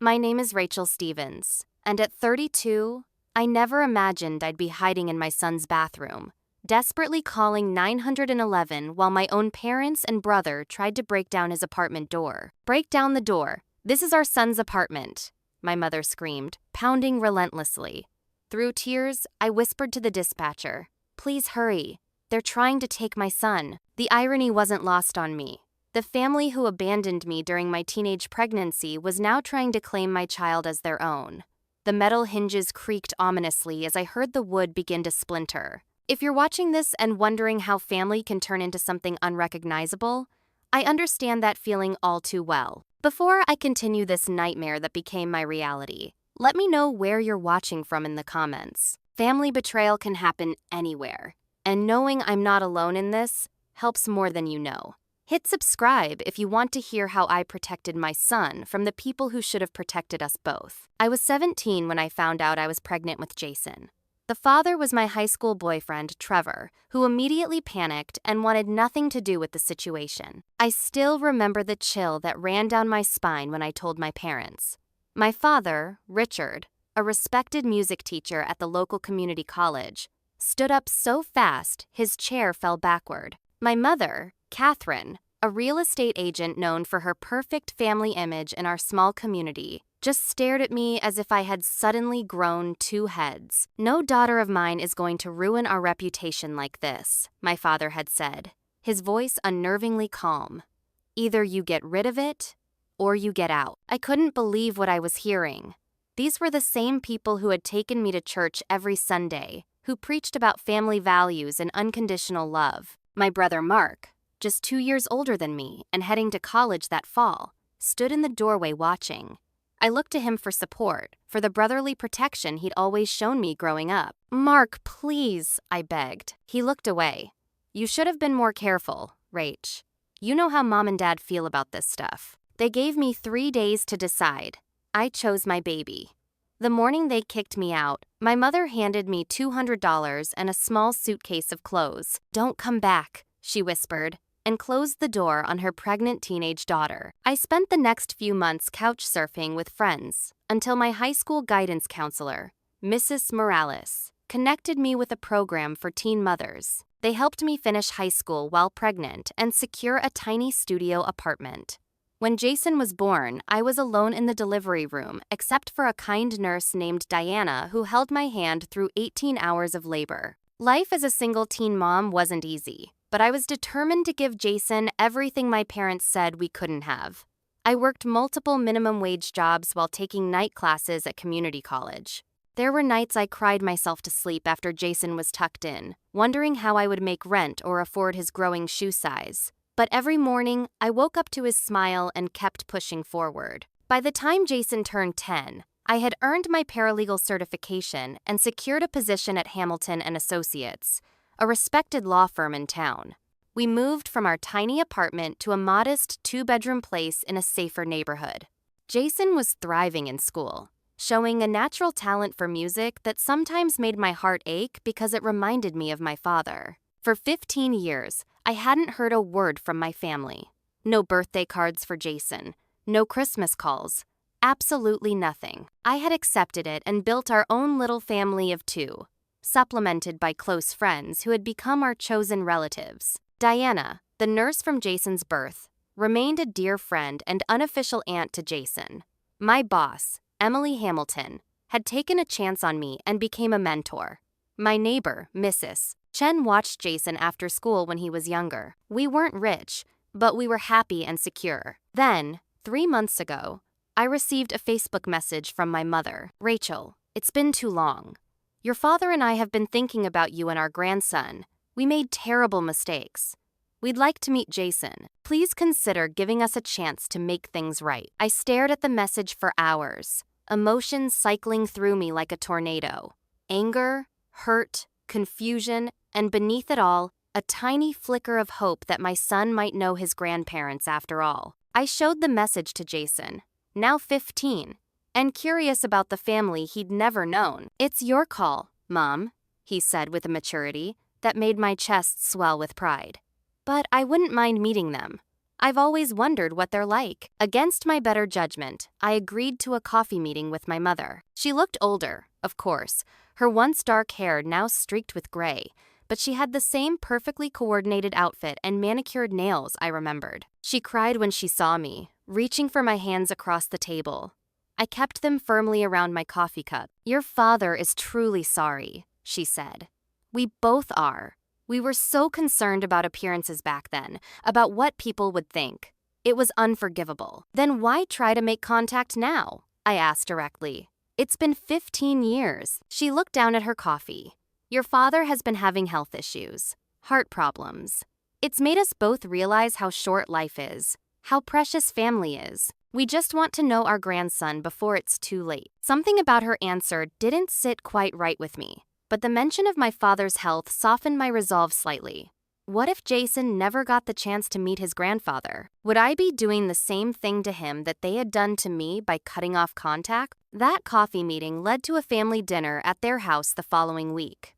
My name is Rachel Stevens, and at 32, I never imagined I'd be hiding in my son's bathroom, desperately calling 911 while my own parents and brother tried to break down his apartment door. "Break down the door. This is our son's apartment," my mother screamed, pounding relentlessly. Through tears, I whispered to the dispatcher, "Please hurry. They're trying to take my son." The irony wasn't lost on me. The family who abandoned me during my teenage pregnancy was now trying to claim my child as their own. The metal hinges creaked ominously as I heard the wood begin to splinter. If you're watching this and wondering how family can turn into something unrecognizable, I understand that feeling all too well. Before I continue this nightmare that became my reality, let me know where you're watching from in the comments. Family betrayal can happen anywhere, and knowing I'm not alone in this helps more than you know. Hit subscribe if you want to hear how I protected my son from the people who should have protected us both. I was 17 when I found out I was pregnant with Jason. The father was my high school boyfriend, Trevor, who immediately panicked and wanted nothing to do with the situation. I still remember the chill that ran down my spine when I told my parents. My father, Richard, a respected music teacher at the local community college, stood up so fast his chair fell backward. My mother, Catherine, a real estate agent known for her perfect family image in our small community, just stared at me as if I had suddenly grown 2 heads. "No daughter of mine is going to ruin our reputation like this," my father had said, his voice unnervingly calm. "Either you get rid of it, or you get out." I couldn't believe what I was hearing. These were the same people who had taken me to church every Sunday, who preached about family values and unconditional love. My brother Mark, just 2 years older than me and heading to college that fall, stood in the doorway watching. I looked to him for support, for the brotherly protection he'd always shown me growing up. "Mark, please," I begged. He looked away. "You should have been more careful, Rach. You know how Mom and Dad feel about this stuff." They gave me 3 days to decide. I chose my baby. The morning they kicked me out, my mother handed me $200 and a small suitcase of clothes. "Don't come back," she whispered, and closed the door on her pregnant teenage daughter. I spent the next few months couch surfing with friends until my high school guidance counselor, Mrs. Morales, connected me with a program for teen mothers. They helped me finish high school while pregnant and secure a tiny studio apartment. When Jason was born, I was alone in the delivery room except for a kind nurse named Diana who held my hand through 18 hours of labor. Life as a single teen mom wasn't easy, but I was determined to give Jason everything my parents said we couldn't have. I worked multiple minimum wage jobs while taking night classes at community college. There were nights I cried myself to sleep after Jason was tucked in, wondering how I would make rent or afford his growing shoe size. But every morning, I woke up to his smile and kept pushing forward. By the time Jason turned 10, I had earned my paralegal certification and secured a position at Hamilton and Associates, a respected law firm in town. We moved from our tiny apartment to a modest 2-bedroom place in a safer neighborhood. Jason was thriving in school, showing a natural talent for music that sometimes made my heart ache because it reminded me of my father. For 15 years, I hadn't heard a word from my family. No birthday cards for Jason, no Christmas calls, absolutely nothing. I had accepted it and built our own little family of 2, supplemented by close friends who had become our chosen relatives. Diana, the nurse from Jason's birth, remained a dear friend and unofficial aunt to Jason. My boss, Emily Hamilton, had taken a chance on me and became a mentor. My neighbor, Mrs. Chen, watched Jason after school when he was younger. We weren't rich, but we were happy and secure. Then, 3 months ago, I received a Facebook message from my mother. "Rachel, it's been too long. Your father and I have been thinking about you and our grandson. We made terrible mistakes. We'd like to meet Jason. Please consider giving us a chance to make things right." I stared at the message for hours, emotions cycling through me like a tornado. Anger, hurt, confusion, and beneath it all, a tiny flicker of hope that my son might know his grandparents after all. I showed the message to Jason, now 15, and curious about the family he'd never known. "It's your call, Mom," he said with a maturity that made my chest swell with pride. "But I wouldn't mind meeting them. I've always wondered what they're like. Against my better judgment, I agreed to a coffee meeting with my mother. She looked older, of course, her once dark hair now streaked with gray, but she had the same perfectly coordinated outfit and manicured nails I remembered. She cried when she saw me, reaching for my hands across the table. I kept them firmly around my coffee cup. "Your father is truly sorry," she said. "We both are. We were so concerned about appearances back then, about what people would think. It was unforgivable." "Then why try to make contact now?" I asked directly. "It's been 15 years. She looked down at her coffee. "Your father has been having health issues, heart problems. It's made us both realize how short life is, how precious family is. We just want to know our grandson before it's too late." Something about her answer didn't sit quite right with me, but the mention of my father's health softened my resolve slightly. What if Jason never got the chance to meet his grandfather? Would I be doing the same thing to him that they had done to me by cutting off contact? That coffee meeting led to a family dinner at their house the following week.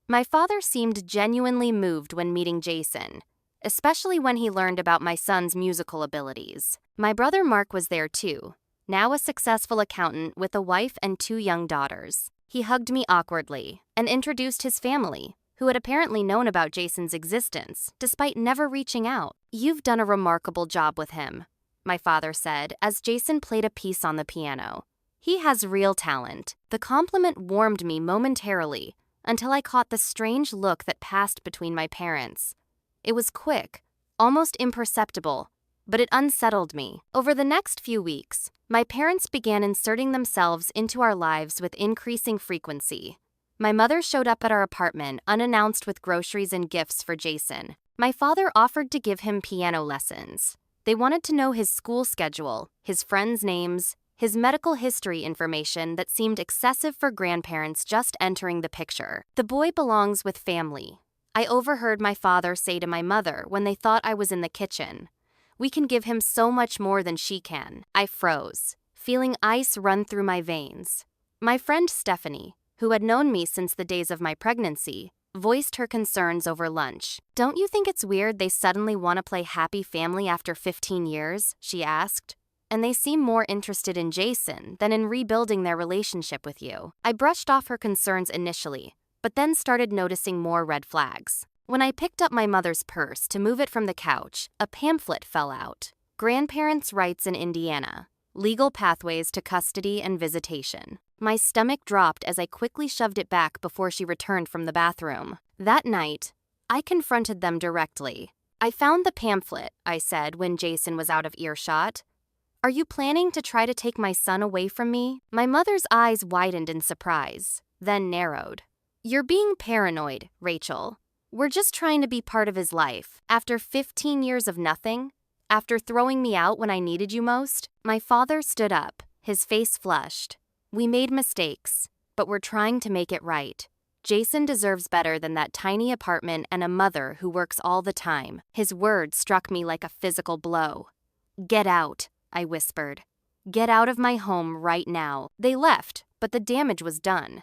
My father seemed genuinely moved when meeting Jason, especially when he learned about my son's musical abilities. My brother Mark was there too, now a successful accountant with a wife and 2 young daughters. He hugged me awkwardly and introduced his family, who had apparently known about Jason's existence, despite never reaching out. "You've done a remarkable job with him," my father said as Jason played a piece on the piano. "He has real talent." The compliment warmed me momentarily until I caught the strange look that passed between my parents. It was quick, almost imperceptible, but it unsettled me. Over the next few weeks, my parents began inserting themselves into our lives with increasing frequency. My mother showed up at our apartment unannounced with groceries and gifts for Jason. My father offered to give him piano lessons. They wanted to know his school schedule, his friends' names, his medical history information that seemed excessive for grandparents just entering the picture. "The boy belongs with family," I overheard my father say to my mother when they thought I was in the kitchen. "We can give him so much more than she can." I froze, feeling ice run through my veins. My friend Stephanie, who had known me since the days of my pregnancy, voiced her concerns over lunch. "Don't you think it's weird they suddenly want to play happy family after 15 years?" she asked. "And they seem more interested in Jason than in rebuilding their relationship with you." I brushed off her concerns initially, but then started noticing more red flags. When I picked up my mother's purse to move it from the couch, a pamphlet fell out. "Grandparents' Rights in Indiana. Legal Pathways to Custody and Visitation." My stomach dropped as I quickly shoved it back before she returned from the bathroom. That night, I confronted them directly. "I found the pamphlet," I said when Jason was out of earshot. "Are you planning to try to take my son away from me?" My mother's eyes widened in surprise, then narrowed. "You're being paranoid, Rachel. We're just trying to be part of his life. After 15 years of nothing? After throwing me out when I needed you most?" My father stood up, his face flushed. "We made mistakes, but we're trying to make it right. Jason deserves better than that tiny apartment and a mother who works all the time." His words struck me like a physical blow. "Get out," I whispered. "Get out of my home right now." They left, but the damage was done.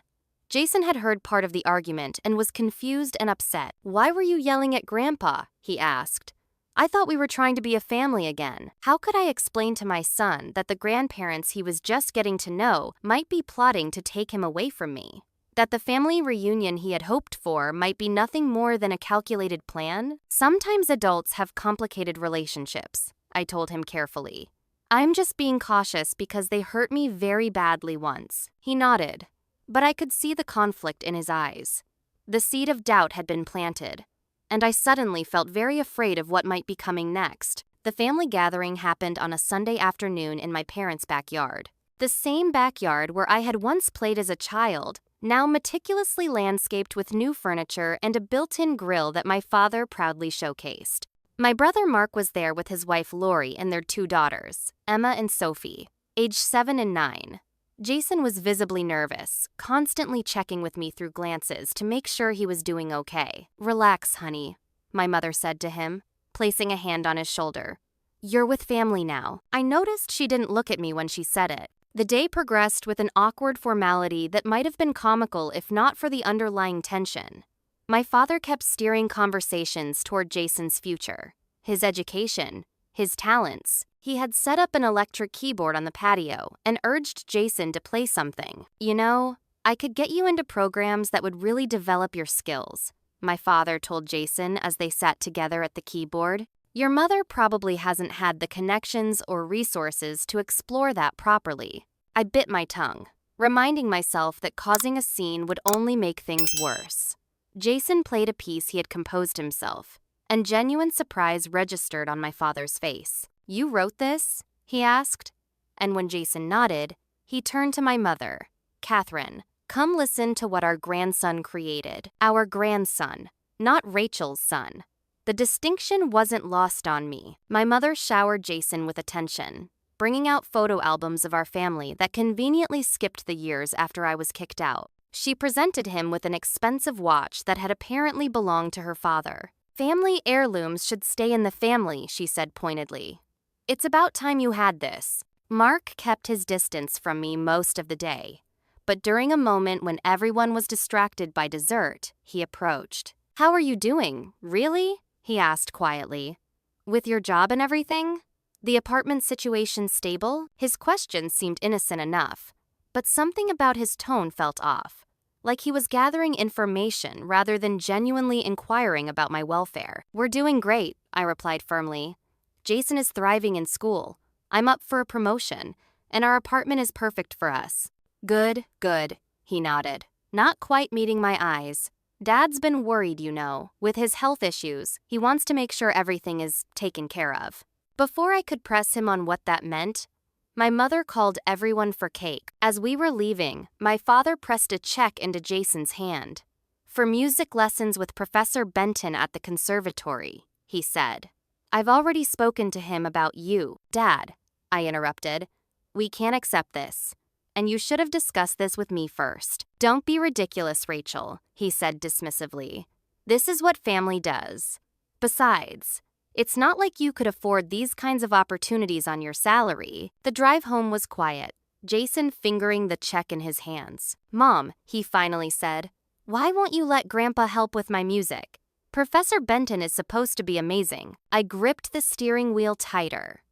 Jason had heard part of the argument and was confused and upset. "Why were you yelling at Grandpa?" he asked. "I thought we were trying to be a family again." How could I explain to my son that the grandparents he was just getting to know might be plotting to take him away from me? That the family reunion he had hoped for might be nothing more than a calculated plan? "Sometimes adults have complicated relationships," I told him carefully. "I'm just being cautious because they hurt me very badly once." He nodded, but I could see the conflict in his eyes. The seed of doubt had been planted, and I suddenly felt very afraid of what might be coming next. The family gathering happened on a Sunday afternoon in my parents' backyard. The same backyard where I had once played as a child, now meticulously landscaped with new furniture and a built-in grill that my father proudly showcased. My brother Mark was there with his wife Lori and their 2 daughters, Emma and Sophie, aged 7 and 9. Jason was visibly nervous, constantly checking with me through glances to make sure he was doing okay. "Relax, honey," my mother said to him, placing a hand on his shoulder. "You're with family now." I noticed she didn't look at me when she said it. The day progressed with an awkward formality that might have been comical if not for the underlying tension. My father kept steering conversations toward Jason's future, his education, his talents. He had set up an electric keyboard on the patio and urged Jason to play something. "You know, I could get you into programs that would really develop your skills," my father told Jason as they sat together at the keyboard. "Your mother probably hasn't had the connections or resources to explore that properly." I bit my tongue, reminding myself that causing a scene would only make things worse. Jason played a piece he had composed himself, and genuine surprise registered on my father's face. "You wrote this?" he asked. And when Jason nodded, he turned to my mother. "Catherine, come listen to what our grandson created." Our grandson, not Rachel's son. The distinction wasn't lost on me. My mother showered Jason with attention, bringing out photo albums of our family that conveniently skipped the years after I was kicked out. She presented him with an expensive watch that had apparently belonged to her father. "Family heirlooms should stay in the family," she said pointedly. "It's about time you had this." Mark kept his distance from me most of the day, but during a moment when everyone was distracted by dessert, he approached. "How are you doing? Really?" he asked quietly. "With your job and everything? The apartment situation stable?" His question seemed innocent enough, but something about his tone felt off, like he was gathering information rather than genuinely inquiring about my welfare. "We're doing great," I replied firmly. "Jason is thriving in school. I'm up for a promotion, and our apartment is perfect for us." "Good, good," he nodded, not quite meeting my eyes. "Dad's been worried, you know. With his health issues, he wants to make sure everything is taken care of." Before I could press him on what that meant, my mother called everyone for cake. As we were leaving, my father pressed a check into Jason's hand. "For music lessons with Professor Benton at the conservatory," he said. "I've already spoken to him about you." "Dad," I interrupted, "we can't accept this. And you should have discussed this with me first." "Don't be ridiculous, Rachel," he said dismissively. "This is what family does. Besides, it's not like you could afford these kinds of opportunities on your salary." The drive home was quiet, Jason fingering the check in his hands. "Mom," he finally said, "why won't you let Grandpa help with my music? Professor Benton is supposed to be amazing." I gripped the steering wheel tighter.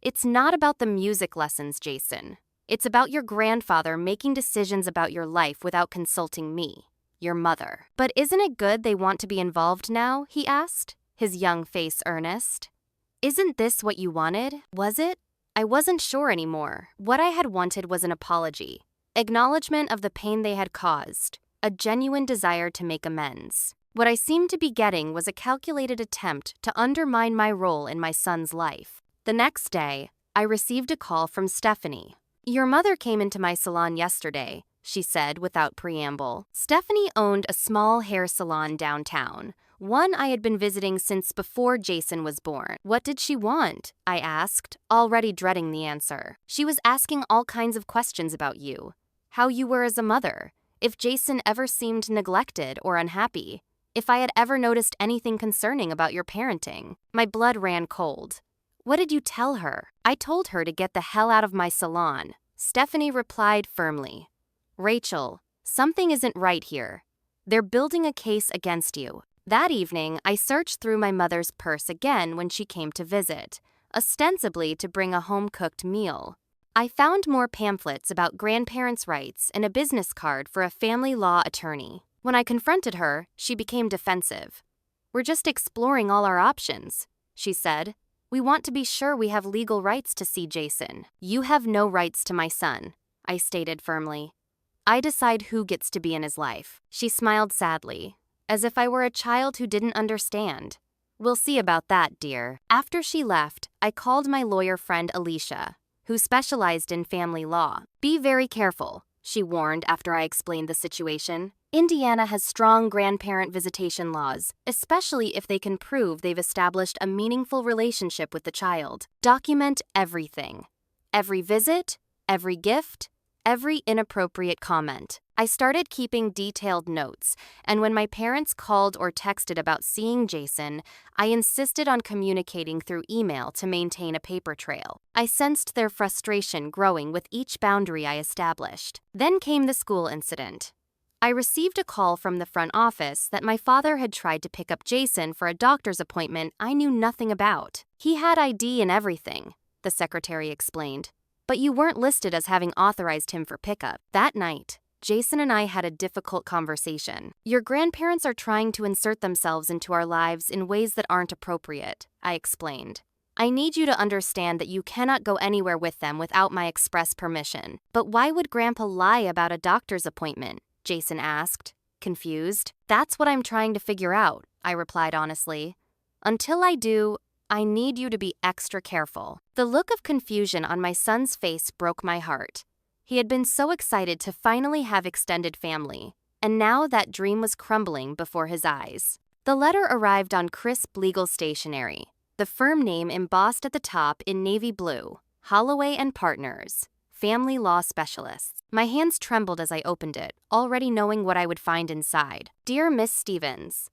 "It's not about the music lessons, Jason. It's about your grandfather making decisions about your life without consulting me, your mother." "But isn't it good they want to be involved now?" he asked, his young face earnest. "Isn't this what you wanted? Was it?" I wasn't sure anymore. What I had wanted was an apology, acknowledgement of the pain they had caused, a genuine desire to make amends. What I seemed to be getting was a calculated attempt to undermine my role in my son's life. The next day, I received a call from Stephanie. "Your mother came into my salon yesterday," she said without preamble. Stephanie owned a small hair salon downtown, one I had been visiting since before Jason was born. "What did she want?" I asked, already dreading the answer. "She was asking all kinds of questions about you. How you were as a mother, if Jason ever seemed neglected or unhappy, if I had ever noticed anything concerning about your parenting." My blood ran cold. "What did you tell her?" "I told her to get the hell out of my salon," Stephanie replied firmly. "Rachel, something isn't right here. They're building a case against you." That evening, I searched through my mother's purse again when she came to visit, ostensibly to bring a home-cooked meal. I found more pamphlets about grandparents' rights and a business card for a family law attorney. When I confronted her, she became defensive. "We're just exploring all our options," she said. "We want to be sure we have legal rights to see Jason." "You have no rights to my son," I stated firmly. "I decide who gets to be in his life." She smiled sadly, as if I were a child who didn't understand. "We'll see about that, dear." After she left, I called my lawyer friend Alicia, who specialized in family law. "Be very careful," she warned after I explained the situation. "Indiana has strong grandparent visitation laws, especially if they can prove they've established a meaningful relationship with the child. Document everything. Every visit, every gift, every inappropriate comment." I started keeping detailed notes, and when my parents called or texted about seeing Jason, I insisted on communicating through email to maintain a paper trail. I sensed their frustration growing with each boundary I established. Then came the school incident. I received a call from the front office that my father had tried to pick up Jason for a doctor's appointment I knew nothing about. He had ID and everything, the secretary explained. But you weren't listed as having authorized him for pickup. That night, Jason and I had a difficult conversation. Your grandparents are trying to insert themselves into our lives in ways that aren't appropriate, I explained. I need you to understand that you cannot go anywhere with them without my express permission. But why would Grandpa lie about a doctor's appointment? Jason asked, confused. That's what I'm trying to figure out, I replied honestly. Until I do, I need you to be extra careful. The look of confusion on my son's face broke my heart. He had been so excited to finally have extended family, and now that dream was crumbling before his eyes. The letter arrived on crisp legal stationery, the firm name embossed at the top in navy blue, Holloway and Partners, Family Law Specialists. My hands trembled as I opened it, already knowing what I would find inside. Dear Miss Stevens,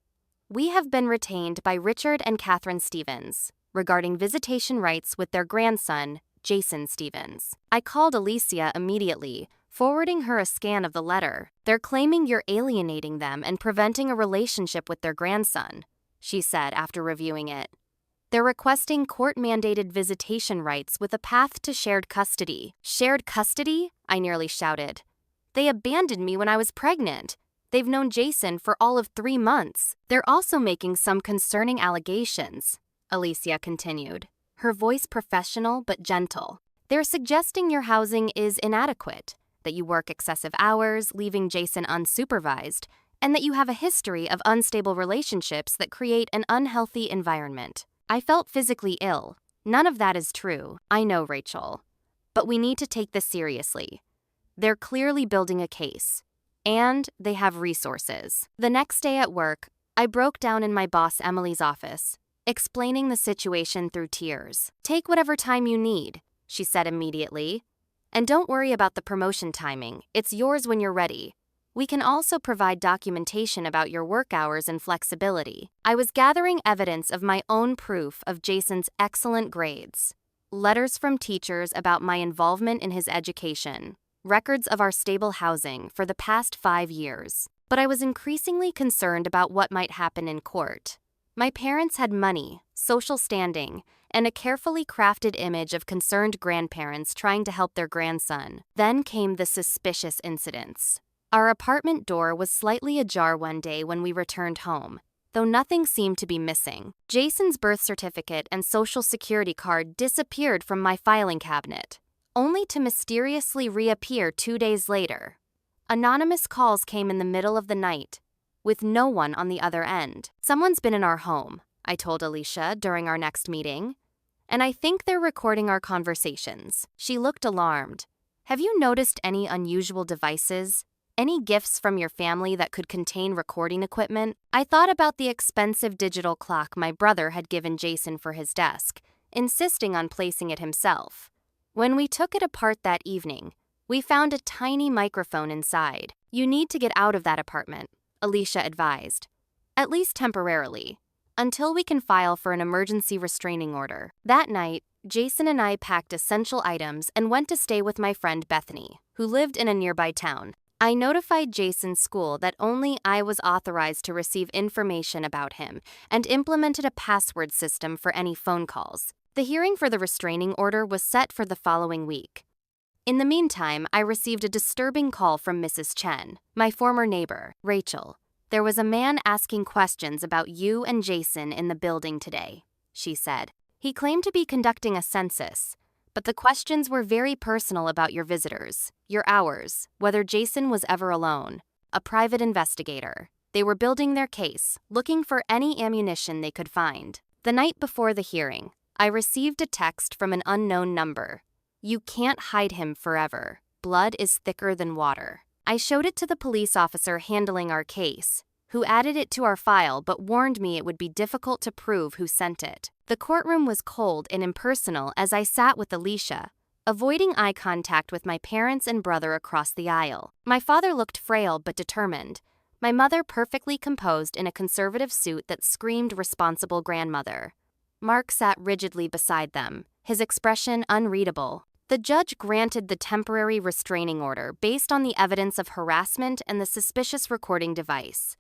we have been retained by Richard and Catherine Stevens regarding visitation rights with their grandson, Jason Stevens. I called Alicia immediately, forwarding her a scan of the letter. They're claiming you're alienating them and preventing a relationship with their grandson, she said after reviewing it. They're requesting court-mandated visitation rights with a path to shared custody. Shared custody? I nearly shouted. They abandoned me when I was pregnant. They've known Jason for all of 3 months. They're also making some concerning allegations, Alicia continued, her voice professional but gentle. They're suggesting your housing is inadequate, that you work excessive hours, leaving Jason unsupervised, and that you have a history of unstable relationships that create an unhealthy environment. I felt physically ill. None of that is true, I know, Rachel. But we need to take this seriously. They're clearly building a case. And they have resources. The next day at work, I broke down in my boss Emily's office, explaining the situation through tears. Take whatever time you need, she said immediately. And don't worry about the promotion timing. It's yours when you're ready. We can also provide documentation about your work hours and flexibility. I was gathering evidence of my own proof of Jason's excellent grades. Letters from teachers about my involvement in his education. Records of our stable housing for the past 5 years. But I was increasingly concerned about what might happen in court. My parents had money, social standing, and a carefully crafted image of concerned grandparents trying to help their grandson. Then came the suspicious incidents. Our apartment door was slightly ajar one day when we returned home, though nothing seemed to be missing. Jason's birth certificate and social security card disappeared from my filing cabinet, only to mysteriously reappear 2 days later. Anonymous calls came in the middle of the night, with no one on the other end. Someone's been in our home, I told Alicia during our next meeting, and I think they're recording our conversations. She looked alarmed. Have you noticed any unusual devices? Any gifts from your family that could contain recording equipment? I thought about the expensive digital clock my brother had given Jason for his desk, insisting on placing it himself. When we took it apart that evening, we found a tiny microphone inside. You need to get out of that apartment, Alicia advised, at least temporarily, until we can file for an emergency restraining order. That night, Jason and I packed essential items and went to stay with my friend Bethany, who lived in a nearby town. I notified Jason's school that only I was authorized to receive information about him and implemented a password system for any phone calls. The hearing for the restraining order was set for the following week. In the meantime, I received a disturbing call from Mrs. Chen, my former neighbor, Rachel. There was a man asking questions about you and Jason in the building today, she said. He claimed to be conducting a census, but the questions were very personal about your visitors, your hours, whether Jason was ever alone, a private investigator. They were building their case, looking for any ammunition they could find. The night before the hearing, I received a text from an unknown number. You can't hide him forever. Blood is thicker than water. I showed it to the police officer handling our case, who added it to our file but warned me it would be difficult to prove who sent it. The courtroom was cold and impersonal as I sat with Alicia, avoiding eye contact with my parents and brother across the aisle. My father looked frail but determined, my mother perfectly composed in a conservative suit that screamed responsible grandmother. Mark sat rigidly beside them, his expression unreadable. The judge granted the temporary restraining order based on the evidence of harassment and the suspicious recording device,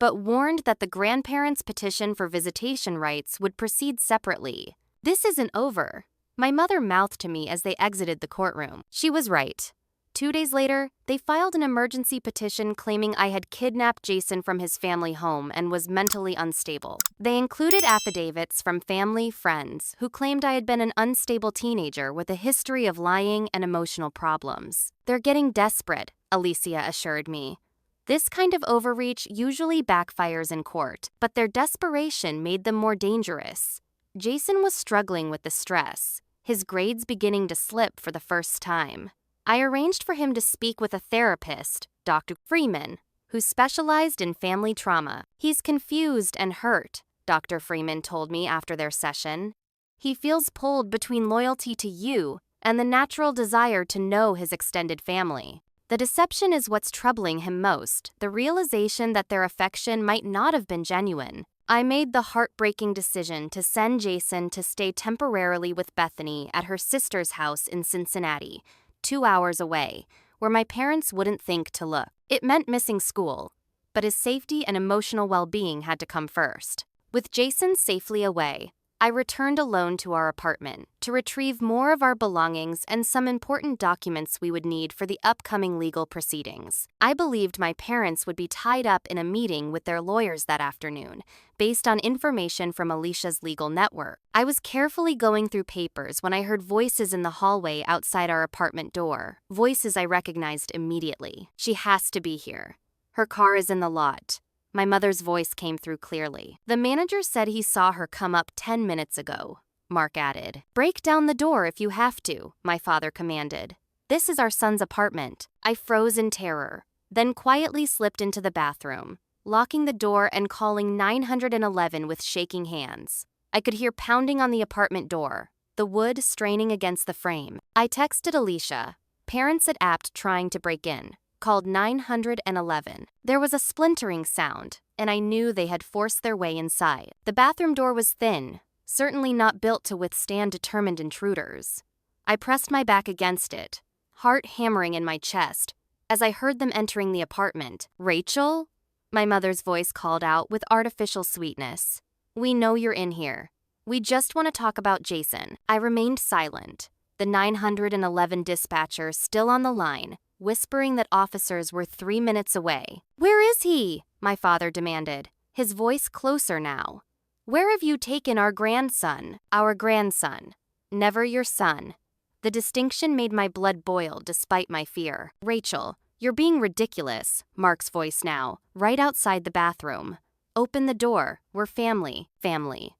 but warned that the grandparents' petition for visitation rights would proceed separately. "This isn't over," my mother mouthed to me as they exited the courtroom. She was right. 2 days later, they filed an emergency petition claiming I had kidnapped Jason from his family home and was mentally unstable. They included affidavits from family friends who claimed I had been an unstable teenager with a history of lying and emotional problems. "They're getting desperate," Alicia assured me. "This kind of overreach usually backfires in court, but their desperation made them more dangerous." Jason was struggling with the stress, his grades beginning to slip for the first time. I arranged for him to speak with a therapist, Dr. Freeman, who specialized in family trauma. "He's confused and hurt," Dr. Freeman told me after their session. "He feels pulled between loyalty to you and the natural desire to know his extended family. The deception is what's troubling him most, the realization that their affection might not have been genuine." I made the heartbreaking decision to send Jason to stay temporarily with Bethany at her sister's house in Cincinnati, 2 hours away, where my parents wouldn't think to look. It meant missing school, but his safety and emotional well-being had to come first. With Jason safely away, I returned alone to our apartment to retrieve more of our belongings and some important documents we would need for the upcoming legal proceedings. I believed my parents would be tied up in a meeting with their lawyers that afternoon, based on information from Alicia's legal network. I was carefully going through papers when I heard voices in the hallway outside our apartment door, voices I recognized immediately. "She has to be here. Her car is in the lot." My mother's voice came through clearly. "The manager said he saw her come up 10 minutes ago," Mark added. "Break down the door if you have to," my father commanded. "This is our son's apartment." I froze in terror, then quietly slipped into the bathroom, locking the door and calling 911 with shaking hands. I could hear pounding on the apartment door, the wood straining against the frame. I texted Alicia, "Parents at Apt trying to break in," called 911. There was a splintering sound, and I knew they had forced their way inside. The bathroom door was thin, certainly not built to withstand determined intruders. I pressed my back against it, heart hammering in my chest, as I heard them entering the apartment. "Rachel?" My mother's voice called out with artificial sweetness. "We know you're in here. We just want to talk about Jason." I remained silent, the 911 dispatcher still on the line, whispering that officers were 3 minutes away. "Where is he?" my father demanded, his voice closer now. "Where have you taken our grandson?" "Our grandson. Never your son." The distinction made my blood boil despite my fear. "Rachel, you're being ridiculous," Mark's voice now, right outside the bathroom. "Open the door. We're family." Family.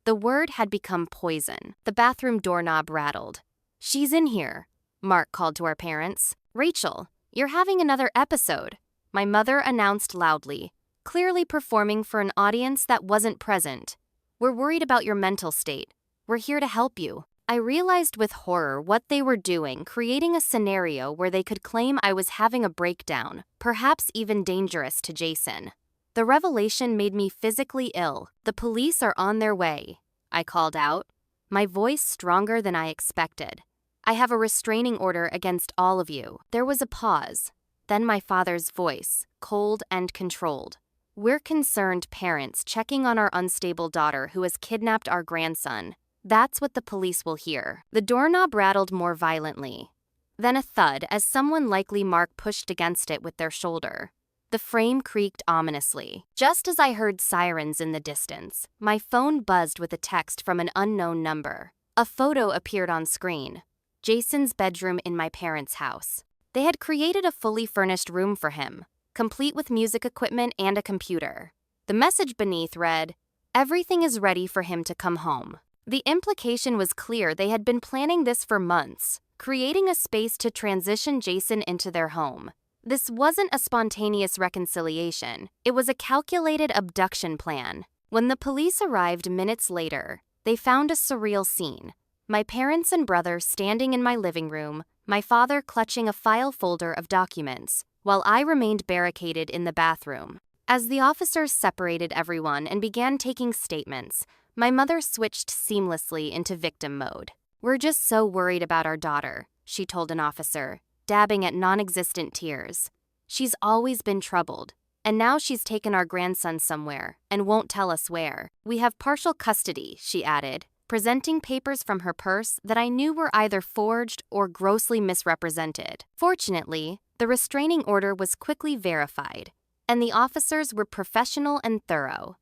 The word had become poison. The bathroom doorknob rattled. "She's in here," Mark called to our parents. "Rachel, you're having another episode," my mother announced loudly, clearly performing for an audience that wasn't present. "We're worried about your mental state. We're here to help you." I realized with horror what they were doing, creating a scenario where they could claim I was having a breakdown, perhaps even dangerous to Jason. The revelation made me physically ill. "The police are on their way," I called out, my voice stronger than I expected. "I have a restraining order against all of you." There was a pause, then my father's voice, cold and controlled. "We're concerned parents checking on our unstable daughter who has kidnapped our grandson. That's what the police will hear." The doorknob rattled more violently. Then a thud as someone, likely Mark, pushed against it with their shoulder. The frame creaked ominously. Just as I heard sirens in the distance, my phone buzzed with a text from an unknown number. A photo appeared on screen. Jason's bedroom in my parents' house. They had created a fully furnished room for him, complete with music equipment and a computer. The message beneath read, "Everything is ready for him to come home." The implication was clear. They had been planning this for months, creating a space to transition Jason into their home. This wasn't a spontaneous reconciliation. It was a calculated abduction plan. When the police arrived minutes later, they found a surreal scene. My parents and brother standing in my living room, my father clutching a file folder of documents, while I remained barricaded in the bathroom. As the officers separated everyone and began taking statements, my mother switched seamlessly into victim mode. "We're just so worried about our daughter," she told an officer, dabbing at non-existent tears. "She's always been troubled, and now she's taken our grandson somewhere and won't tell us where. We have partial custody," she added, presenting papers from her purse that I knew were either forged or grossly misrepresented. Fortunately, the restraining order was quickly verified, and the officers were professional and thorough.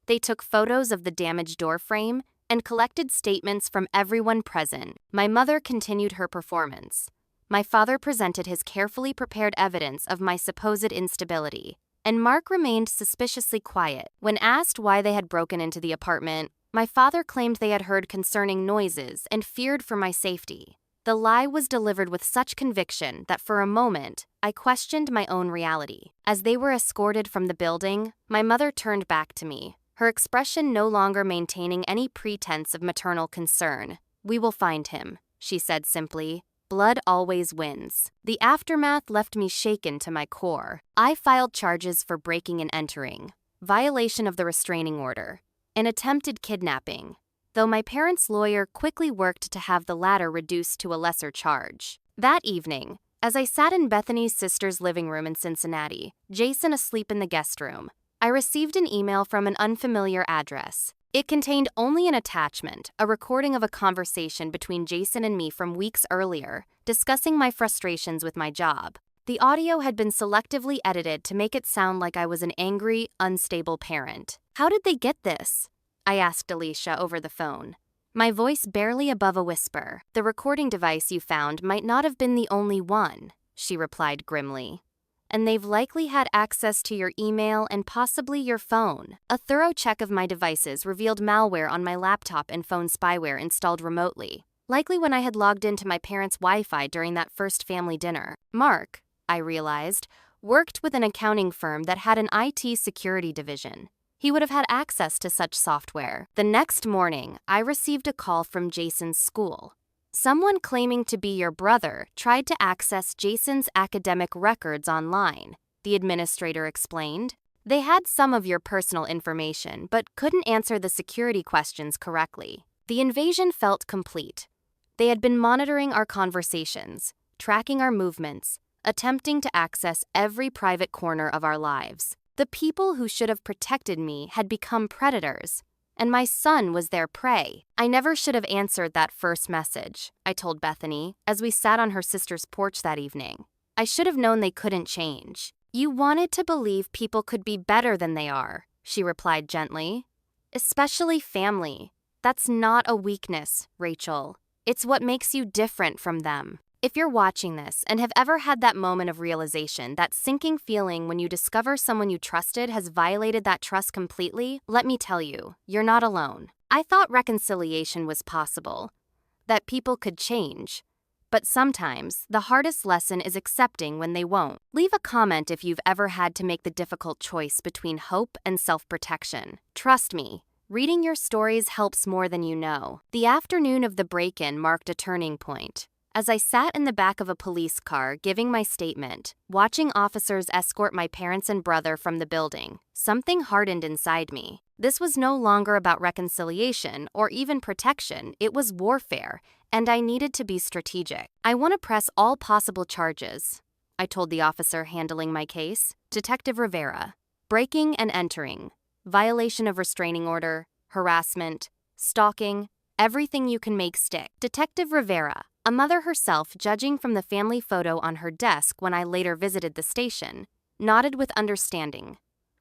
They took photos of the damaged door frame and collected statements from everyone present. My mother continued her performance. My father presented his carefully prepared evidence of my supposed instability, and Mark remained suspiciously quiet. When asked why they had broken into the apartment, my father claimed they had heard concerning noises and feared for my safety. The lie was delivered with such conviction that for a moment, I questioned my own reality. As they were escorted from the building, my mother turned back to me, her expression no longer maintaining any pretense of maternal concern. "We will find him," she said simply. "Blood always wins." The aftermath left me shaken to my core. I filed charges for breaking and entering, violation of the restraining order, and attempted kidnapping, though my parents' lawyer quickly worked to have the latter reduced to a lesser charge. That evening, as I sat in Bethany's sister's living room in Cincinnati, Jason asleep in the guest room, I received an email from an unfamiliar address. It contained only an attachment, a recording of a conversation between Jason and me from weeks earlier, discussing my frustrations with my job. The audio had been selectively edited to make it sound like I was an angry, unstable parent. "How did they get this?" I asked Alicia over the phone, my voice barely above a whisper. "The recording device you found might not have been the only one," she replied grimly. "And they've likely had access to your email and possibly your phone." A thorough check of my devices revealed malware on my laptop and phone spyware installed remotely, likely when I had logged into my parents' Wi-Fi during that first family dinner. Mark, I realized, worked with an accounting firm that had an IT security division. He would have had access to such software. The next morning, I received a call from Jason's school. "Someone claiming to be your brother tried to access Jason's academic records online," the administrator explained. "They had some of your personal information, but couldn't answer the security questions correctly." The invasion felt complete. They had been monitoring our conversations, tracking our movements, attempting to access every private corner of our lives. The people who should have protected me had become predators, and my son was their prey. "I never should have answered that first message," I told Bethany as we sat on her sister's porch that evening. "I should have known they couldn't change." "You wanted to believe people could be better than they are," she replied gently. "Especially family. That's not a weakness, Rachel. It's what makes you different from them." If you're watching this and have ever had that moment of realization, that sinking feeling when you discover someone you trusted has violated that trust completely, let me tell you, you're not alone. I thought reconciliation was possible, that people could change. But sometimes, the hardest lesson is accepting when they won't. Leave a comment if you've ever had to make the difficult choice between hope and self-protection. Trust me, reading your stories helps more than you know. The afternoon of the break-in marked a turning point. As I sat in the back of a police car giving my statement, watching officers escort my parents and brother from the building, something hardened inside me. This was no longer about reconciliation or even protection, it was warfare, and I needed to be strategic. "I want to press all possible charges," I told the officer handling my case, Detective Rivera. "Breaking and entering, violation of restraining order, harassment, stalking, everything you can make stick." Detective Rivera, a mother herself judging from the family photo on her desk when I later visited the station, nodded with understanding.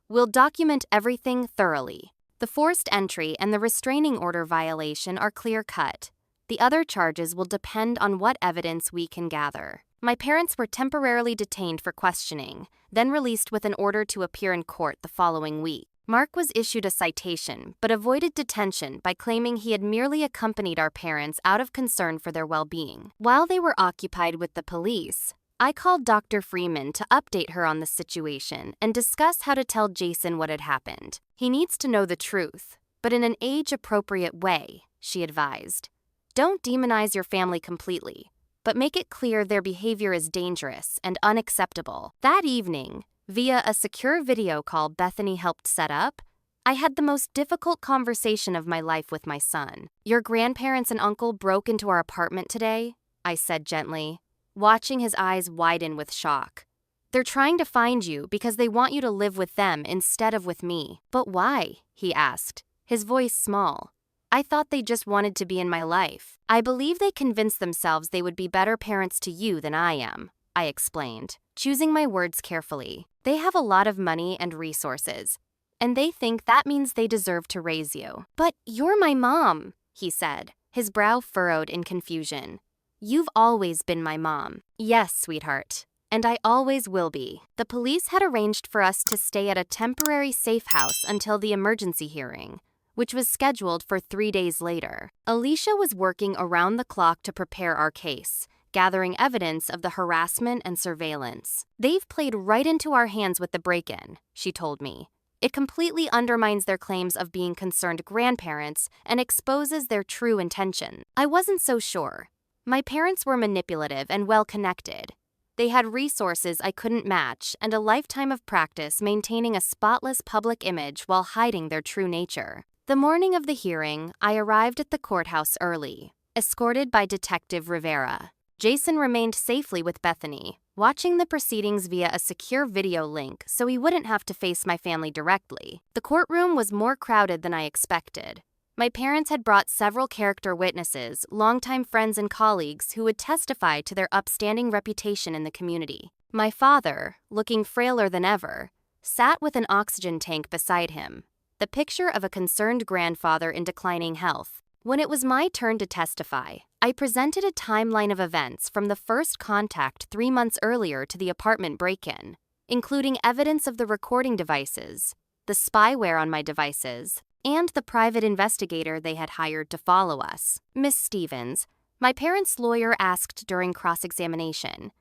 "We'll document everything thoroughly. The forced entry and the restraining order violation are clear-cut. The other charges will depend on what evidence we can gather." My parents were temporarily detained for questioning, then released with an order to appear in court the following week. Mark was issued a citation, but avoided detention by claiming he had merely accompanied our parents out of concern for their well-being. While they were occupied with the police, I called Dr. Freeman to update her on the situation and discuss how to tell Jason what had happened. "He needs to know the truth, but in an age-appropriate way," she advised. "Don't demonize your family completely, but make it clear their behavior is dangerous and unacceptable." That evening, via a secure video call Bethany helped set up, I had the most difficult conversation of my life with my son. Your grandparents and uncle broke into our apartment today, I said gently, watching his eyes widen with shock. They're trying to find you because they want you to live with them instead of with me. But why? He asked, his voice small. I thought they just wanted to be in my life. I believe they convinced themselves they would be better parents to you than I am, I explained, choosing my words carefully. They have a lot of money and resources, and they think that means they deserve to raise you. But you're my mom, he said, his brow furrowed in confusion. You've always been my mom. Yes, sweetheart. And I always will be. The police had arranged for us to stay at a temporary safe house until the emergency hearing, which was scheduled for 3 days later. Alicia was working around the clock to prepare our case, gathering evidence of the harassment and surveillance. They've played right into our hands with the break-in, she told me. It completely undermines their claims of being concerned grandparents and exposes their true intention. I wasn't so sure. My parents were manipulative and well-connected. They had resources I couldn't match and a lifetime of practice maintaining a spotless public image while hiding their true nature. The morning of the hearing, I arrived at the courthouse early, escorted by Detective Rivera. Jason remained safely with Bethany, watching the proceedings via a secure video link so he wouldn't have to face my family directly. The courtroom was more crowded than I expected. My parents had brought several character witnesses, longtime friends and colleagues who would testify to their upstanding reputation in the community. My father, looking frailer than ever, sat with an oxygen tank beside him, the picture of a concerned grandfather in declining health. When it was my turn to testify, I presented a timeline of events from the first contact 3 months earlier to the apartment break-in, including evidence of the recording devices, the spyware on my devices, and the private investigator they had hired to follow us. Miss Stevens, my parents' lawyer asked during cross-examination,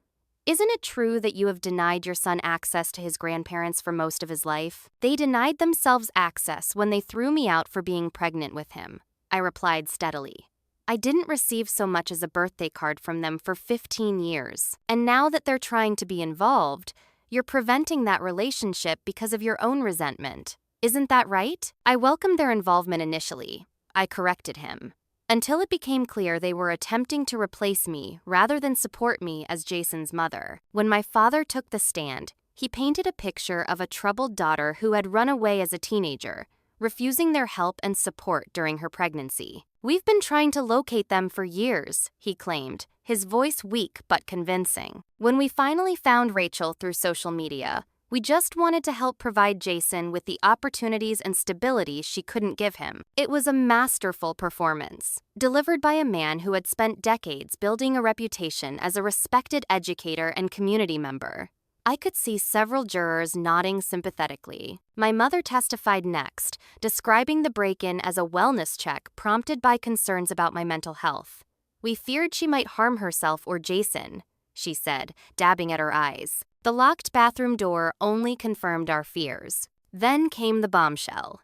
"Isn't it true that you have denied your son access to his grandparents for most of his life?" "They denied themselves access when they threw me out for being pregnant with him," I replied steadily. "I didn't receive so much as a birthday card from them for 15 years. And now that they're trying to be involved, you're preventing that relationship because of your own resentment. Isn't that right?" I welcomed their involvement initially. I corrected him. Until it became clear they were attempting to replace me rather than support me as Jason's mother. When my father took the stand, he painted a picture of a troubled daughter who had run away as a teenager, refusing their help and support during her pregnancy. "We've been trying to locate them for years," he claimed, his voice weak but convincing. "When we finally found Rachel through social media, we just wanted to help provide Jason with the opportunities and stability she couldn't give him." It was a masterful performance, delivered by a man who had spent decades building a reputation as a respected educator and community member. I could see several jurors nodding sympathetically. My mother testified next, describing the break-in as a wellness check prompted by concerns about my mental health. "We feared she might harm herself or Jason," she said, dabbing at her eyes. The locked bathroom door only confirmed our fears. Then came the bombshell.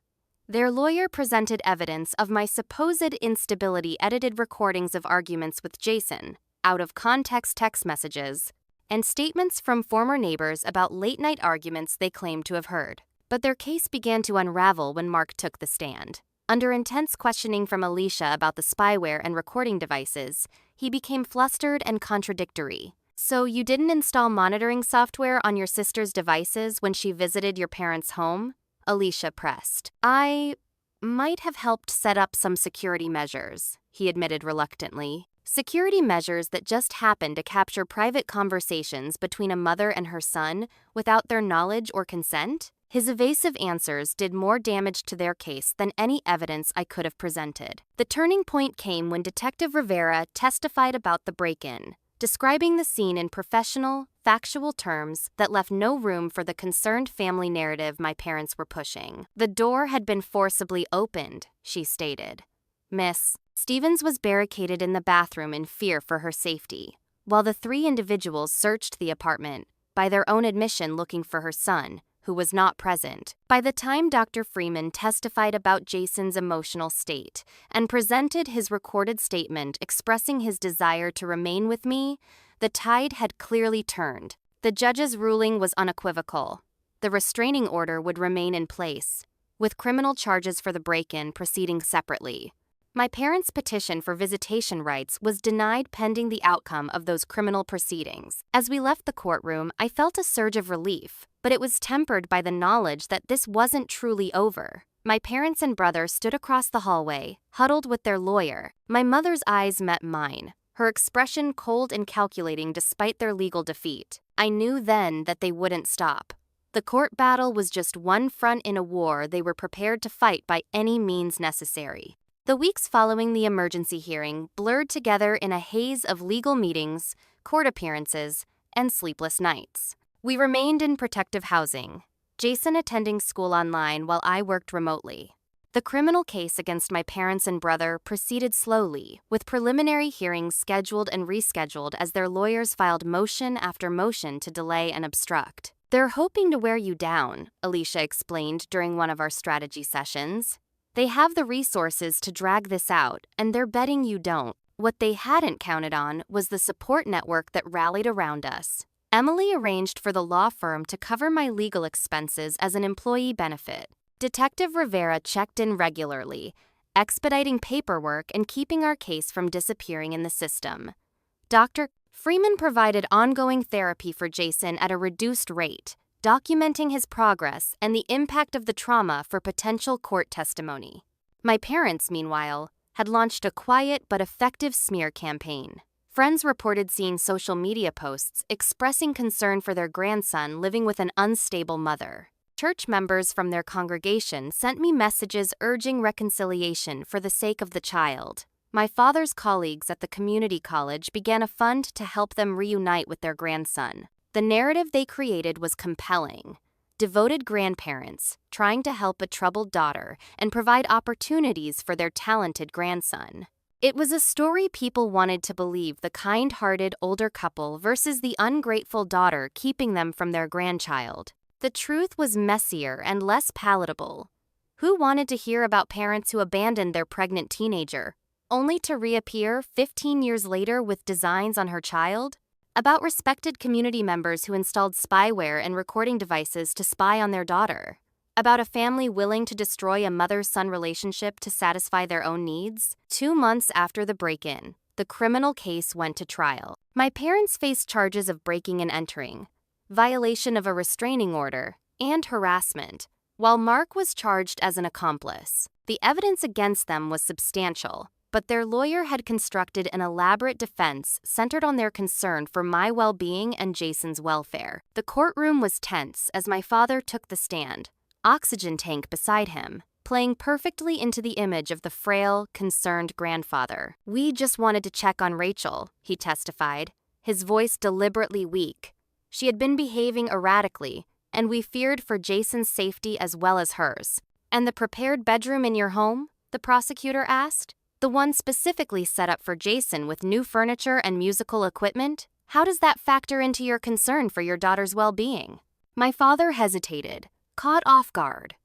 Their lawyer presented evidence of my supposed instability, edited recordings of arguments with Jason, out-of-context text messages, and statements from former neighbors about late-night arguments they claimed to have heard. But their case began to unravel when Mark took the stand. Under intense questioning from Alicia about the spyware and recording devices, he became flustered and contradictory. "So you didn't install monitoring software on your sister's devices when she visited your parents' home?" Alicia pressed. "I might have helped set up some security measures," he admitted reluctantly. Security measures that just happened to capture private conversations between a mother and her son without their knowledge or consent? His evasive answers did more damage to their case than any evidence I could have presented. The turning point came when Detective Rivera testified about the break-in, describing the scene in professional, factual terms that left no room for the concerned family narrative my parents were pushing. "The door had been forcibly opened," she stated. "Miss Stevens was barricaded in the bathroom in fear for her safety, while the 3 individuals searched the apartment, by their own admission looking for her son, who was not present. By the time Dr. Freeman testified about Jason's emotional state and presented his recorded statement expressing his desire to remain with me, the tide had clearly turned. The judge's ruling was unequivocal. The restraining order would remain in place, with criminal charges for the break-in proceeding separately. My parents' petition for visitation rights was denied pending the outcome of those criminal proceedings. As we left the courtroom, I felt a surge of relief, but it was tempered by the knowledge that this wasn't truly over. My parents and brother stood across the hallway, huddled with their lawyer. My mother's eyes met mine, her expression cold and calculating despite their legal defeat. I knew then that they wouldn't stop. The court battle was just one front in a war they were prepared to fight by any means necessary. The weeks following the emergency hearing blurred together in a haze of legal meetings, court appearances, and sleepless nights. We remained in protective housing, Jason attending school online while I worked remotely. The criminal case against my parents and brother proceeded slowly, with preliminary hearings scheduled and rescheduled as their lawyers filed motion after motion to delay and obstruct. "They're hoping to wear you down," Alicia explained during one of our strategy sessions. "They have the resources to drag this out, and they're betting you don't." What they hadn't counted on was the support network that rallied around us. Emily arranged for the law firm to cover my legal expenses as an employee benefit. Detective Rivera checked in regularly, expediting paperwork and keeping our case from disappearing in the system. Dr. Freeman provided ongoing therapy for Jason at a reduced rate, documenting his progress and the impact of the trauma for potential court testimony. My parents, meanwhile, had launched a quiet but effective smear campaign. Friends reported seeing social media posts expressing concern for their grandson living with an unstable mother. Church members from their congregation sent me messages urging reconciliation for the sake of the child. My father's colleagues at the community college began a fund to help them reunite with their grandson. The narrative they created was compelling. Devoted grandparents trying to help a troubled daughter and provide opportunities for their talented grandson. It was a story people wanted to believe, the kind-hearted older couple versus the ungrateful daughter keeping them from their grandchild. The truth was messier and less palatable. Who wanted to hear about parents who abandoned their pregnant teenager, only to reappear 15 years later with designs on her child? About respected community members who installed spyware and recording devices to spy on their daughter? About a family willing to destroy a mother-son relationship to satisfy their own needs? 2 months after the break-in, the criminal case went to trial. My parents faced charges of breaking and entering, violation of a restraining order, and harassment, while Mark was charged as an accomplice. The evidence against them was substantial, but their lawyer had constructed an elaborate defense centered on their concern for my well-being and Jason's welfare. The courtroom was tense as my father took the stand, oxygen tank beside him, playing perfectly into the image of the frail, concerned grandfather. "We just wanted to check on Rachel," he testified, his voice deliberately weak. "She had been behaving erratically, and we feared for Jason's safety as well as hers." "And the prepared bedroom in your home?" the prosecutor asked. "The one specifically set up for Jason with new furniture and musical equipment? How does that factor into your concern for your daughter's well-being?" My father hesitated, caught off guard.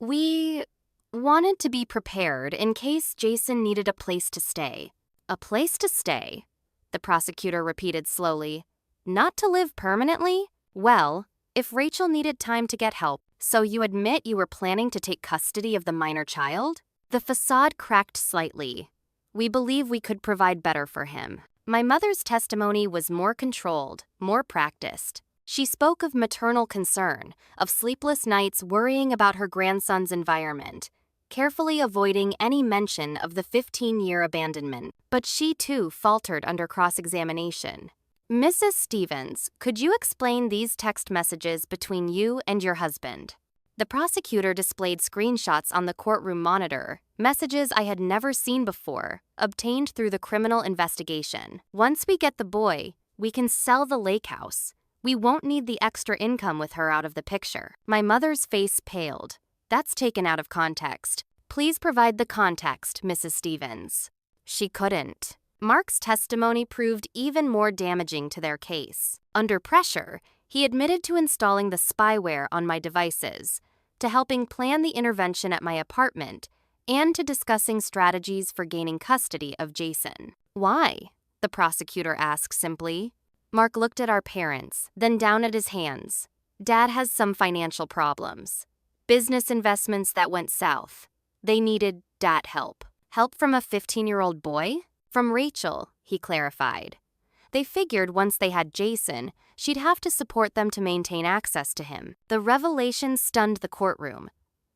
"We wanted to be prepared in case Jason needed a place to stay." "A place to stay?" the prosecutor repeated slowly. "Not to live permanently? Well, if Rachel needed time to get help, so you admit you were planning to take custody of the minor child?" The facade cracked slightly. "We believe we could provide better for him." My mother's testimony was more controlled, more practiced. She spoke of maternal concern, of sleepless nights worrying about her grandson's environment, carefully avoiding any mention of the 15-year abandonment. But she too faltered under cross-examination. "Mrs. Stevens, could you explain these text messages between you and your husband?" The prosecutor displayed screenshots on the courtroom monitor, messages I had never seen before, obtained through the criminal investigation. "Once we get the boy, we can sell the lake house. We won't need the extra income with her out of the picture." My mother's face paled. "That's taken out of context. Please provide the context, Mrs. Stevens." She couldn't. Mark's testimony proved even more damaging to their case. Under pressure, he admitted to installing the spyware on my devices, to helping plan the intervention at my apartment, and to discussing strategies for gaining custody of Jason. "Why?" the prosecutor asked simply. Mark looked at our parents, then down at his hands. "Dad has some financial problems." business investments that went south. They needed dat help. Help from a 15-year-old boy? From Rachel, he clarified. They figured once they had Jason, she'd have to support them to maintain access to him. The revelation stunned the courtroom.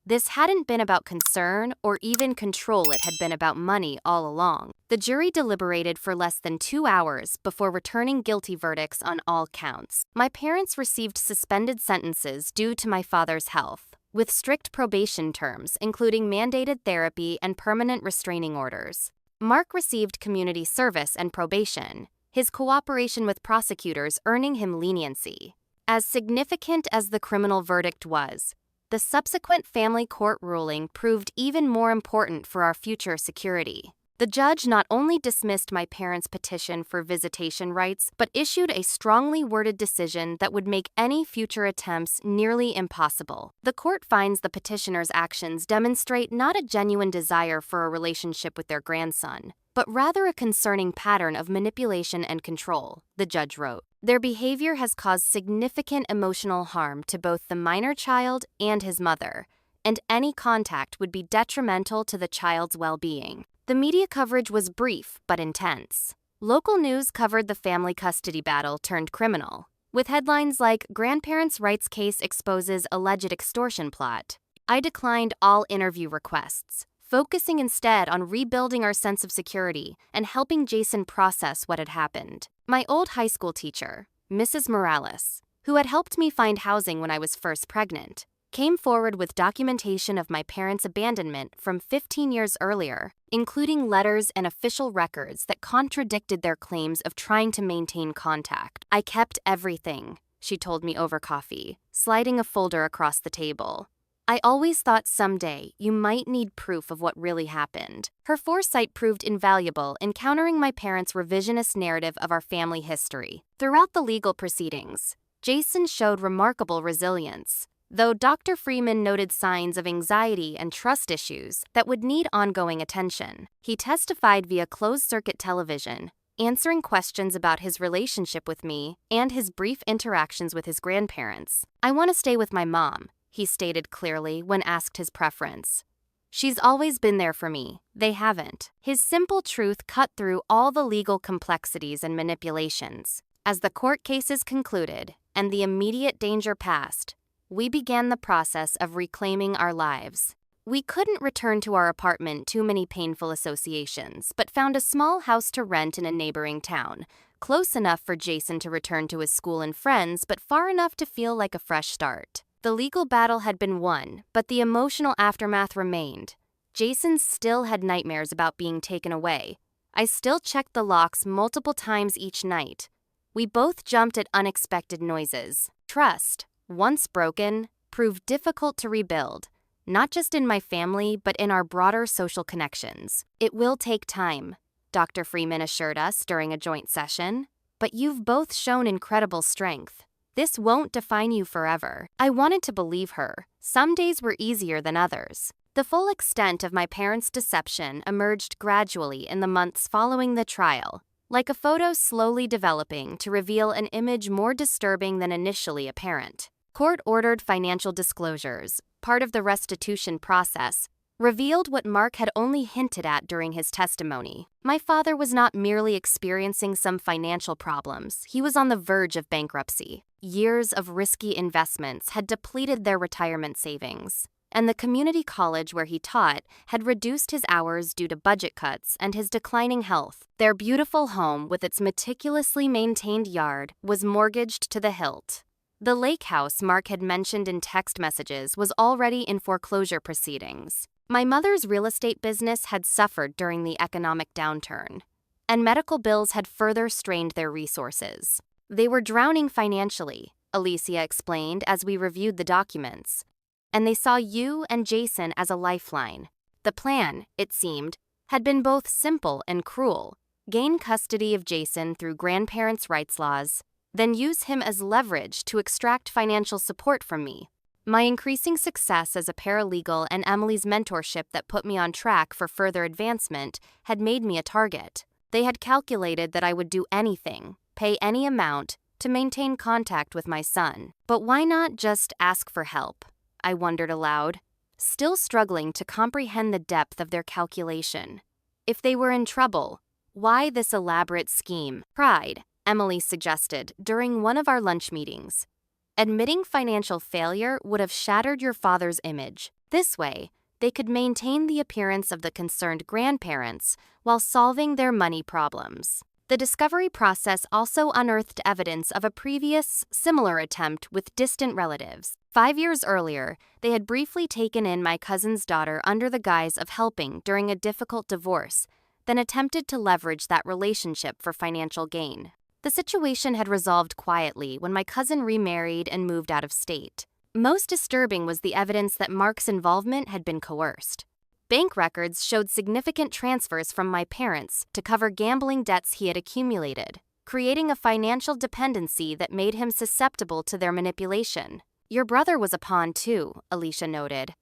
This hadn't been about concern or even control, it had been about money all along. The jury deliberated for less than 2 hours before returning guilty verdicts on all counts. My parents received suspended sentences due to my father's health, with strict probation terms, including mandated therapy and permanent restraining orders. Mark received community service and probation, his cooperation with prosecutors earning him leniency. As significant as the criminal verdict was, the subsequent family court ruling proved even more important for our future security. The judge not only dismissed my parents' petition for visitation rights, but issued a strongly worded decision that would make any future attempts nearly impossible. The court finds the petitioner's actions demonstrate not a genuine desire for a relationship with their grandson, but rather a concerning pattern of manipulation and control, the judge wrote. Their behavior has caused significant emotional harm to both the minor child and his mother, and any contact would be detrimental to the child's well-being. The media coverage was brief but intense. Local news covered the family custody battle turned criminal, with headlines like "Grandparents' Rights Case Exposes Alleged Extortion Plot." I declined all interview requests, focusing instead on rebuilding our sense of security and helping Jason process what had happened. My old high school teacher, Mrs. Morales, who had helped me find housing when I was first pregnant, came forward with documentation of my parents' abandonment from 15 years earlier, including letters and official records that contradicted their claims of trying to maintain contact. "I kept everything," she told me over coffee, sliding a folder across the table. "I always thought someday you might need proof of what really happened." Her foresight proved invaluable in countering my parents' revisionist narrative of our family history. Throughout the legal proceedings, Jason showed remarkable resilience, though Dr. Freeman noted signs of anxiety and trust issues that would need ongoing attention. He testified via closed-circuit television, answering questions about his relationship with me and his brief interactions with his grandparents. "I want to stay with my mom," he stated clearly when asked his preference. "She's always been there for me. They haven't." His simple truth cut through all the legal complexities and manipulations. As the court cases concluded and the immediate danger passed, we began the process of reclaiming our lives. We couldn't return to our apartment, too many painful associations, but found a small house to rent in a neighboring town, close enough for Jason to return to his school and friends, but far enough to feel like a fresh start. The legal battle had been won, but the emotional aftermath remained. Jason still had nightmares about being taken away. I still checked the locks multiple times each night. We both jumped at unexpected noises. Trust, once broken, proved difficult to rebuild, not just in my family, but in our broader social connections. "It will take time," Dr. Freeman assured us during a joint session, "but you've both shown incredible strength. This won't define you forever." I wanted to believe her. Some days were easier than others. The full extent of my parents' deception emerged gradually in the months following the trial, like a photo slowly developing to reveal an image more disturbing than initially apparent. Court-ordered financial disclosures, part of the restitution process, revealed what Mark had only hinted at during his testimony. My father was not merely experiencing some financial problems, he was on the verge of bankruptcy. Years of risky investments had depleted their retirement savings, and the community college where he taught had reduced his hours due to budget cuts and his declining health. Their beautiful home, with its meticulously maintained yard, was mortgaged to the hilt. The lake house Mark had mentioned in text messages was already in foreclosure proceedings. My mother's real estate business had suffered during the economic downturn, and medical bills had further strained their resources. They were drowning financially, Alicia explained as we reviewed the documents, and they saw you and Jason as a lifeline. The plan, it seemed, had been both simple and cruel: gain custody of Jason through grandparents' rights laws, then use him as leverage to extract financial support from me. My increasing success as a paralegal and Emily's mentorship that put me on track for further advancement had made me a target. They had calculated that I would do anything, pay any amount, to maintain contact with my son. But why not just ask for help? I wondered aloud, still struggling to comprehend the depth of their calculation. If they were in trouble, why this elaborate scheme? Pride, Emily suggested during one of our lunch meetings. Admitting financial failure would have shattered your father's image. This way, they could maintain the appearance of the concerned grandparents while solving their money problems. The discovery process also unearthed evidence of a previous, similar attempt with distant relatives. 5 years earlier, they had briefly taken in my cousin's daughter under the guise of helping during a difficult divorce, then attempted to leverage that relationship for financial gain. The situation had resolved quietly when my cousin remarried and moved out of state. Most disturbing was the evidence that Mark's involvement had been coerced. Bank records showed significant transfers from my parents to cover gambling debts he had accumulated, creating a financial dependency that made him susceptible to their manipulation. Your brother was a pawn too, Alicia noted.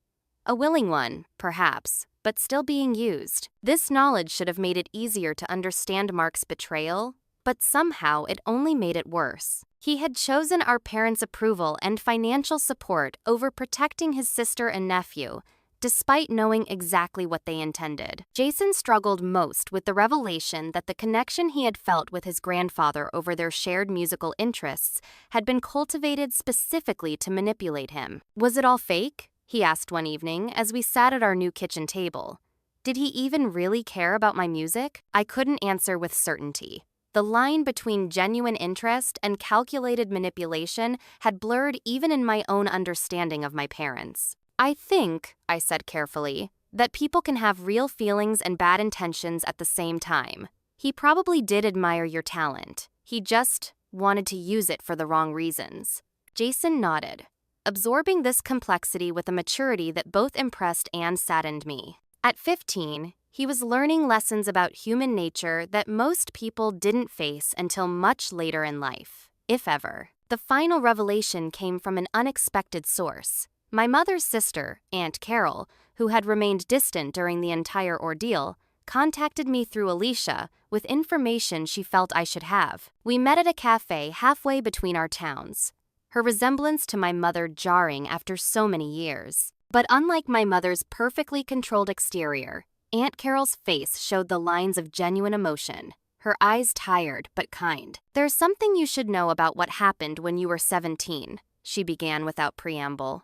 A willing one, perhaps, but still being used. This knowledge should have made it easier to understand Mark's betrayal, but somehow it only made it worse. He had chosen our parents' approval and financial support over protecting his sister and nephew, despite knowing exactly what they intended. Jason struggled most with the revelation that the connection he had felt with his grandfather over their shared musical interests had been cultivated specifically to manipulate him. Was it all fake? He asked one evening as we sat at our new kitchen table. Did he even really care about my music? I couldn't answer with certainty. The line between genuine interest and calculated manipulation had blurred even in my own understanding of my parents. I think, I said carefully, that people can have real feelings and bad intentions at the same time. He probably did admire your talent. He just wanted to use it for the wrong reasons. Jason nodded, absorbing this complexity with a maturity that both impressed and saddened me. At 15, he was learning lessons about human nature that most people didn't face until much later in life, if ever. The final revelation came from an unexpected source. My mother's sister, Aunt Carol, who had remained distant during the entire ordeal, contacted me through Alicia with information she felt I should have. We met at a cafe halfway between our towns, her resemblance to my mother jarring after so many years. But unlike my mother's perfectly controlled exterior, Aunt Carol's face showed the lines of genuine emotion, her eyes tired but kind. "There's something you should know about what happened when you were 17, she began without preamble.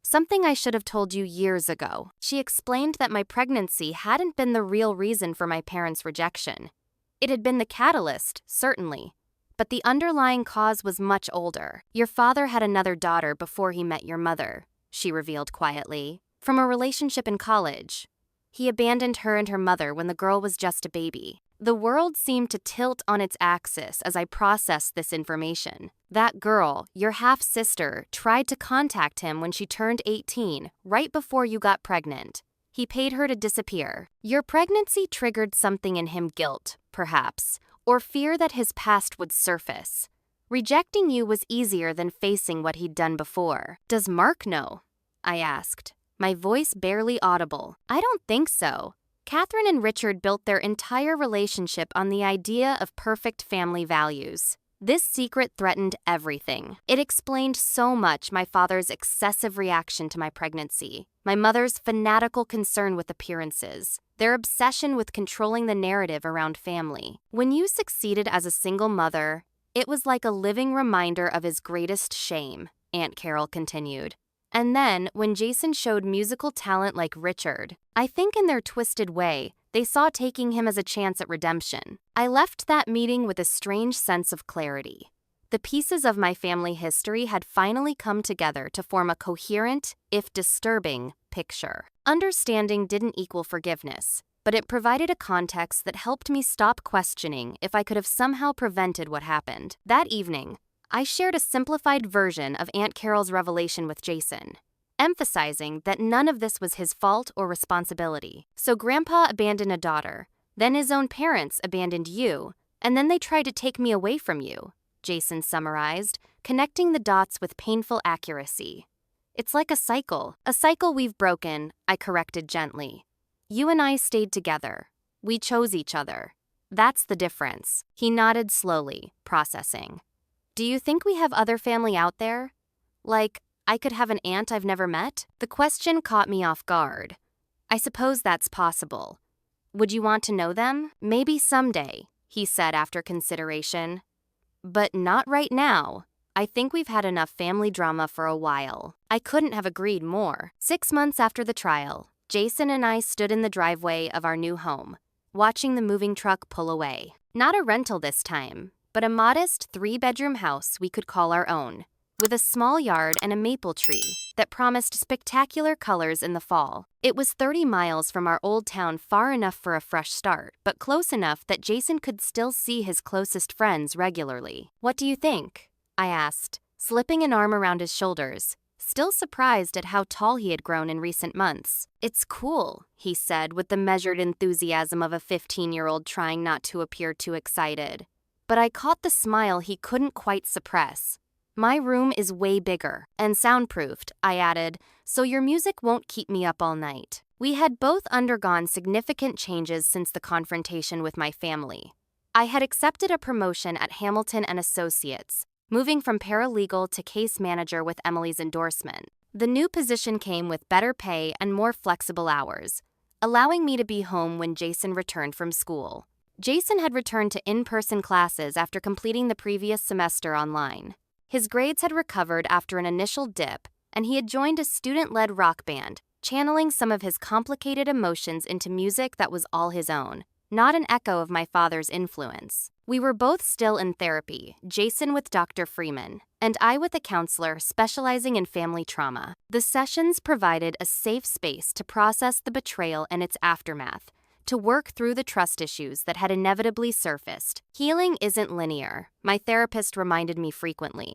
"Something I should have told you years ago." She explained that my pregnancy hadn't been the real reason for my parents' rejection. It had been the catalyst, certainly, but the underlying cause was much older. "Your father had another daughter before he met your mother," she revealed quietly, "from a relationship in college. He abandoned her and her mother when the girl was just a baby." The world seemed to tilt on its axis as I processed this information. That girl, your half-sister, tried to contact him when she turned 18, right before you got pregnant. He paid her to disappear. Your pregnancy triggered something in him, guilt, perhaps, or fear that his past would surface. Rejecting you was easier than facing what he'd done before. "Does Mark know?" I asked, my voice barely audible. "I don't think so. Catherine and Richard built their entire relationship on the idea of perfect family values. This secret threatened everything. It explained so much: my father's excessive reaction to my pregnancy, my mother's fanatical concern with appearances, their obsession with controlling the narrative around family. When you succeeded as a single mother, it was like a living reminder of his greatest shame," Aunt Carol continued. "And then, when Jason showed musical talent like Richard, I think in their twisted way, they saw taking him as a chance at redemption." I left that meeting with a strange sense of clarity. The pieces of my family history had finally come together to form a coherent, if disturbing, picture. Understanding didn't equal forgiveness, but it provided a context that helped me stop questioning if I could have somehow prevented what happened. That evening, I shared a simplified version of Aunt Carol's revelation with Jason, emphasizing that none of this was his fault or responsibility. "So Grandpa abandoned a daughter, then his own parents abandoned you, and then they tried to take me away from you," Jason summarized, connecting the dots with painful accuracy. "It's like a cycle we've broken," I corrected gently. "You and I stayed together. We chose each other. That's the difference." He nodded slowly, processing. "Do you think we have other family out there? Like, I could have an aunt I've never met? The question caught me off guard. I suppose that's possible. Would you want to know them? Maybe someday, he said after consideration. But not right now. I think we've had enough family drama for a while. I couldn't have agreed more. 6 months after the trial, Jason and I stood in the driveway of our new home, watching the moving truck pull away. Not a rental this time, but a modest 3-bedroom house we could call our own, with a small yard and a maple tree that promised spectacular colors in the fall. It was 30 miles from our old town, far enough for a fresh start, but close enough that Jason could still see his closest friends regularly. What do you think? I asked, slipping an arm around his shoulders, still surprised at how tall he had grown in recent months. It's cool, he said with the measured enthusiasm of a 15-year-old trying not to appear too excited. But I caught the smile he couldn't quite suppress. My room is way bigger and soundproofed, I added, so your music won't keep me up all night. We had both undergone significant changes since the confrontation with my family. I had accepted a promotion at Hamilton & Associates, moving from paralegal to case manager with Emily's endorsement. The new position came with better pay and more flexible hours, allowing me to be home when Jason returned from school. Jason had returned to in-person classes after completing the previous semester online. His grades had recovered after an initial dip, and he had joined a student-led rock band, channeling some of his complicated emotions into music that was all his own, not an echo of my father's influence. We were both still in therapy, Jason with Dr. Freeman, and I with a counselor specializing in family trauma. The sessions provided a safe space to process the betrayal and its aftermath, to work through the trust issues that had inevitably surfaced. Healing isn't linear, my therapist reminded me frequently.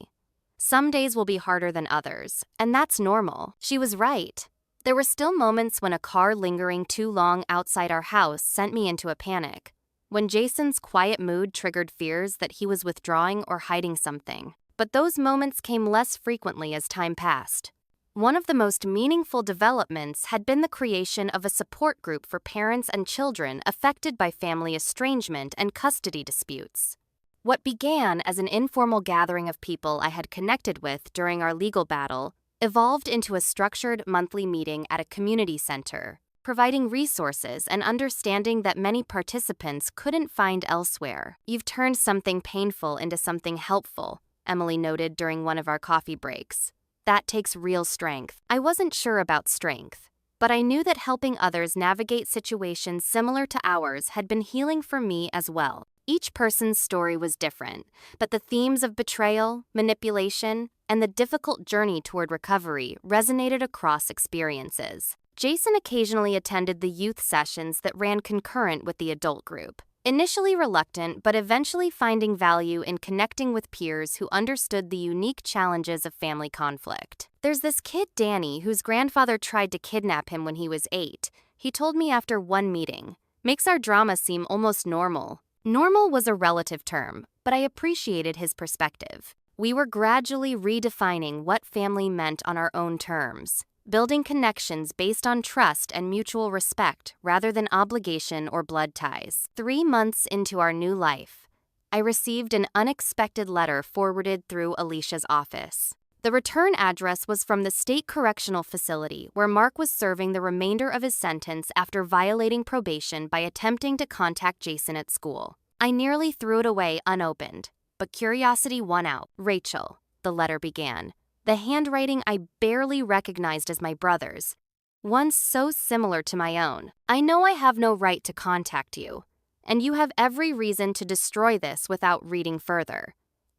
Some days will be harder than others, and that's normal. She was right. There were still moments when a car lingering too long outside our house sent me into a panic, when Jason's quiet mood triggered fears that he was withdrawing or hiding something. But those moments came less frequently as time passed. One of the most meaningful developments had been the creation of a support group for parents and children affected by family estrangement and custody disputes. What began as an informal gathering of people I had connected with during our legal battle evolved into a structured monthly meeting at a community center, providing resources and understanding that many participants couldn't find elsewhere. You've turned something painful into something helpful, Emily noted during one of our coffee breaks. That takes real strength. I wasn't sure about strength, but I knew that helping others navigate situations similar to ours had been healing for me as well. Each person's story was different, but the themes of betrayal, manipulation, and the difficult journey toward recovery resonated across experiences. Jason occasionally attended the youth sessions that ran concurrent with the adult group. Initially reluctant, but eventually finding value in connecting with peers who understood the unique challenges of family conflict. There's this kid, Danny, whose grandfather tried to kidnap him when he was 8. He told me after one meeting. Makes our drama seem almost normal. Normal was a relative term, but I appreciated his perspective. We were gradually redefining what family meant on our own terms, building connections based on trust and mutual respect rather than obligation or blood ties. 3 months into our new life, I received an unexpected letter forwarded through Alicia's office. The return address was from the state correctional facility where Mark was serving the remainder of his sentence after violating probation by attempting to contact Jason at school. I nearly threw it away unopened, but curiosity won out. Rachel, the letter began. The handwriting I barely recognized as my brother's, one so similar to my own. I know I have no right to contact you, and you have every reason to destroy this without reading further.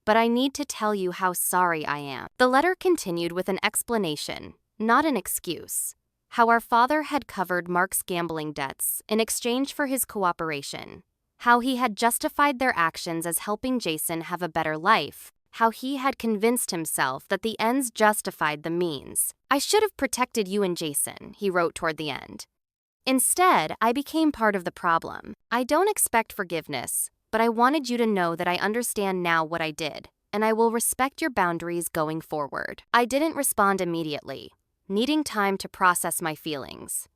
But I need to tell you how sorry I am. The letter continued with an explanation, not an excuse. How our father had covered Mark's gambling debts in exchange for his cooperation. How he had justified their actions as helping Jason have a better life. How he had convinced himself that the ends justified the means. I should have protected you and Jason, he wrote toward the end. Instead, I became part of the problem. I don't expect forgiveness, but I wanted you to know that I understand now what I did, and I will respect your boundaries going forward. I didn't respond immediately, needing time to process my feelings.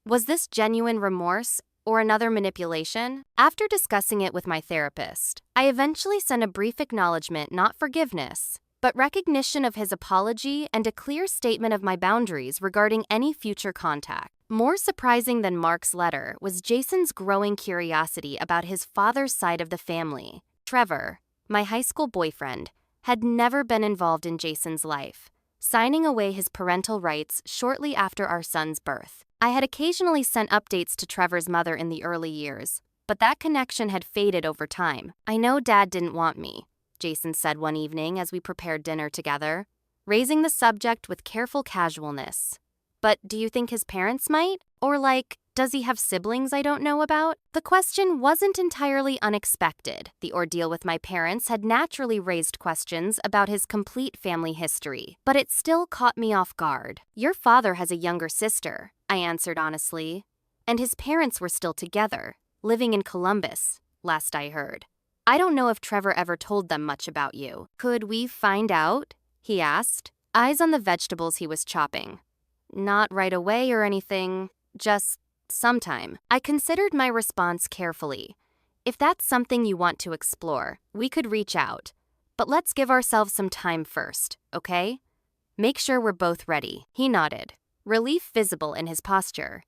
Was this genuine remorse or another manipulation? After discussing it with my therapist, I eventually sent a brief acknowledgement, not forgiveness, but recognition of his apology and a clear statement of my boundaries regarding any future contact. More surprising than Mark's letter was Jason's growing curiosity about his father's side of the family. Trevor, my high school boyfriend, had never been involved in Jason's life, signing away his parental rights shortly after our son's birth. I had occasionally sent updates to Trevor's mother in the early years, but that connection had faded over time. "I know Dad didn't want me," Jason said one evening as we prepared dinner together, raising the subject with careful casualness. "But do you think his parents might? Or does he have siblings I don't know about?" The question wasn't entirely unexpected. The ordeal with my parents had naturally raised questions about his complete family history, but it still caught me off guard. "Your father has a younger sister," I answered honestly, "and his parents were still together, living in Columbus, last I heard. I don't know if Trevor ever told them much about you." "Could we find out?" he asked, eyes on the vegetables he was chopping. "Not right away or anything, just sometime." I considered my response carefully. "If that's something you want to explore, we could reach out. But let's give ourselves some time first, okay? Make sure we're both ready." He nodded, relief visible in his posture.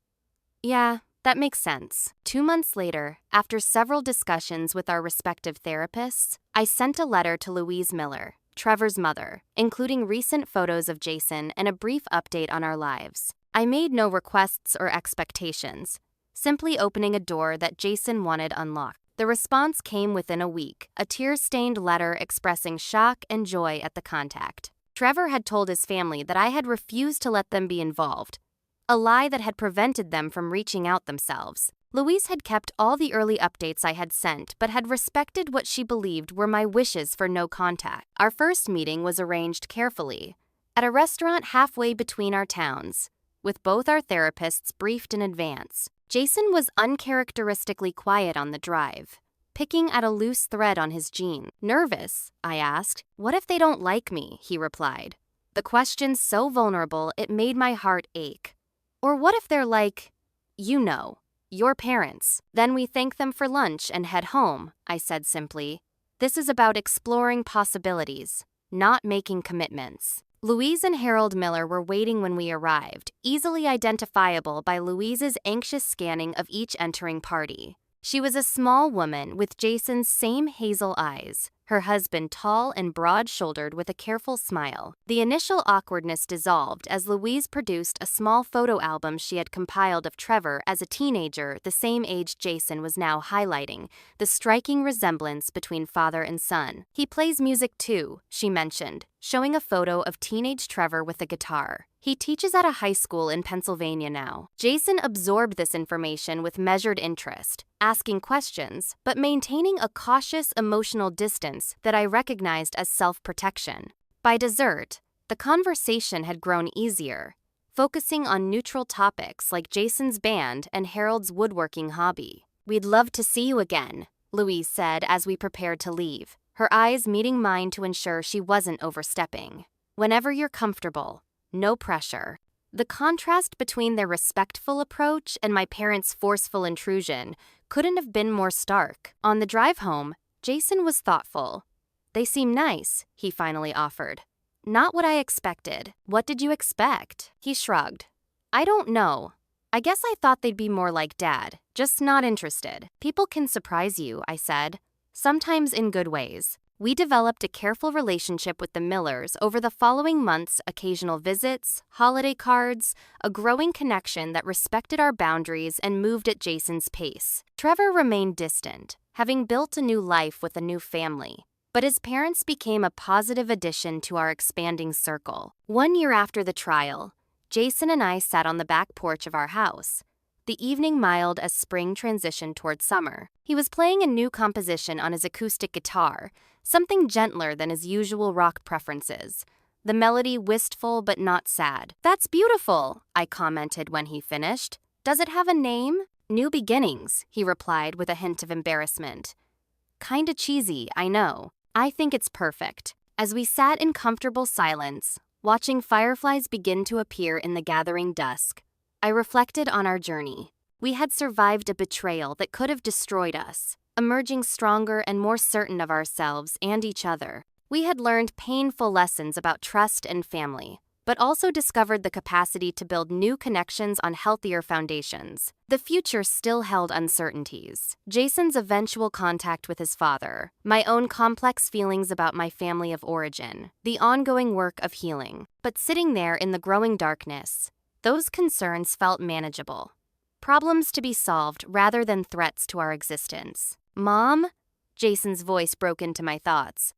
"Yeah, that makes sense." 2 months later, after several discussions with our respective therapists, I sent a letter to Louise Miller, Trevor's mother, including recent photos of Jason and a brief update on our lives. I made no requests or expectations, simply opening a door that Jason wanted unlocked. The response came within a week, a tear-stained letter expressing shock and joy at the contact. Trevor had told his family that I had refused to let them be involved, a lie that had prevented them from reaching out themselves. Louise had kept all the early updates I had sent, but had respected what she believed were my wishes for no contact. Our first meeting was arranged carefully, at a restaurant halfway between our towns, with both our therapists briefed in advance. Jason was uncharacteristically quiet on the drive, picking at a loose thread on his jean. "Nervous?" I asked. "What if they don't like me?" he replied. The question so vulnerable it made my heart ache. "Or what if they're like, your parents?" "Then we thank them for lunch and head home," I said simply. "This is about exploring possibilities, not making commitments." Louise and Harold Miller were waiting when we arrived, easily identifiable by Louise's anxious scanning of each entering party. She was a small woman with Jason's same hazel eyes, her husband tall and broad-shouldered with a careful smile. The initial awkwardness dissolved as Louise produced a small photo album she had compiled of Trevor as a teenager, the same age Jason was now, highlighting the striking resemblance between father and son. "He plays music too," she mentioned, showing a photo of teenage Trevor with a guitar. "He teaches at a high school in Pennsylvania now." Jason absorbed this information with measured interest, asking questions, but maintaining a cautious, emotional distance that I recognized as self-protection. By dessert, the conversation had grown easier, focusing on neutral topics like Jason's band and Harold's woodworking hobby. "We'd love to see you again," Louise said as we prepared to leave, her eyes meeting mine to ensure she wasn't overstepping. "Whenever you're comfortable. No pressure." The contrast between their respectful approach and my parents' forceful intrusion couldn't have been more stark. On the drive home, Jason was thoughtful. "They seem nice," he finally offered. "Not what I expected." "What did you expect?" He shrugged. "I don't know. I guess I thought they'd be more like Dad, just not interested." "People can surprise you," I said, sometimes in good ways. We developed a careful relationship with the Millers over the following months, occasional visits, holiday cards, a growing connection that respected our boundaries and moved at Jason's pace. Trevor remained distant, having built a new life with a new family, but his parents became a positive addition to our expanding circle. 1 year after the trial, Jason and I sat on the back porch of our house, the evening mild as spring transitioned toward summer. He was playing a new composition on his acoustic guitar, something gentler than his usual rock preferences, the melody wistful but not sad. "That's beautiful," I commented when he finished. "Does it have a name?" "New Beginnings," he replied with a hint of embarrassment. "Kinda cheesy, I know. I think it's perfect." As we sat in comfortable silence, watching fireflies begin to appear in the gathering dusk, I reflected on our journey. We had survived a betrayal that could have destroyed us, emerging stronger and more certain of ourselves and each other. We had learned painful lessons about trust and family, but also discovered the capacity to build new connections on healthier foundations. The future still held uncertainties. Jason's eventual contact with his father, my own complex feelings about my family of origin, the ongoing work of healing. But sitting there in the growing darkness, those concerns felt manageable. Problems to be solved rather than threats to our existence. Mom? Jason's voice broke into my thoughts.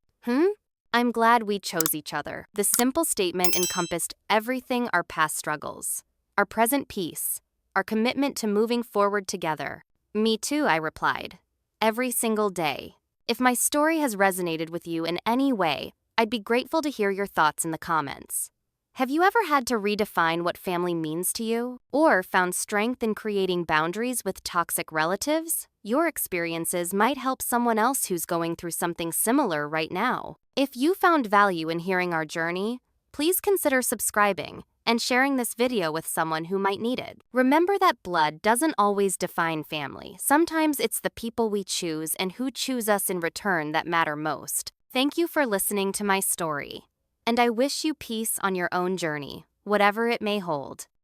I'm glad we chose each other. The simple statement encompassed everything: our past struggles, our present peace, our commitment to moving forward together. Me too, I replied. Every single day. If my story has resonated with you in any way, I'd be grateful to hear your thoughts in the comments. Have you ever had to redefine what family means to you? Or found strength in creating boundaries with toxic relatives? Your experiences might help someone else who's going through something similar right now. If you found value in hearing our journey, please consider subscribing and sharing this video with someone who might need it. Remember that blood doesn't always define family. Sometimes it's the people we choose and who choose us in return that matter most. Thank you for listening to my story, and I wish you peace on your own journey, whatever it may hold.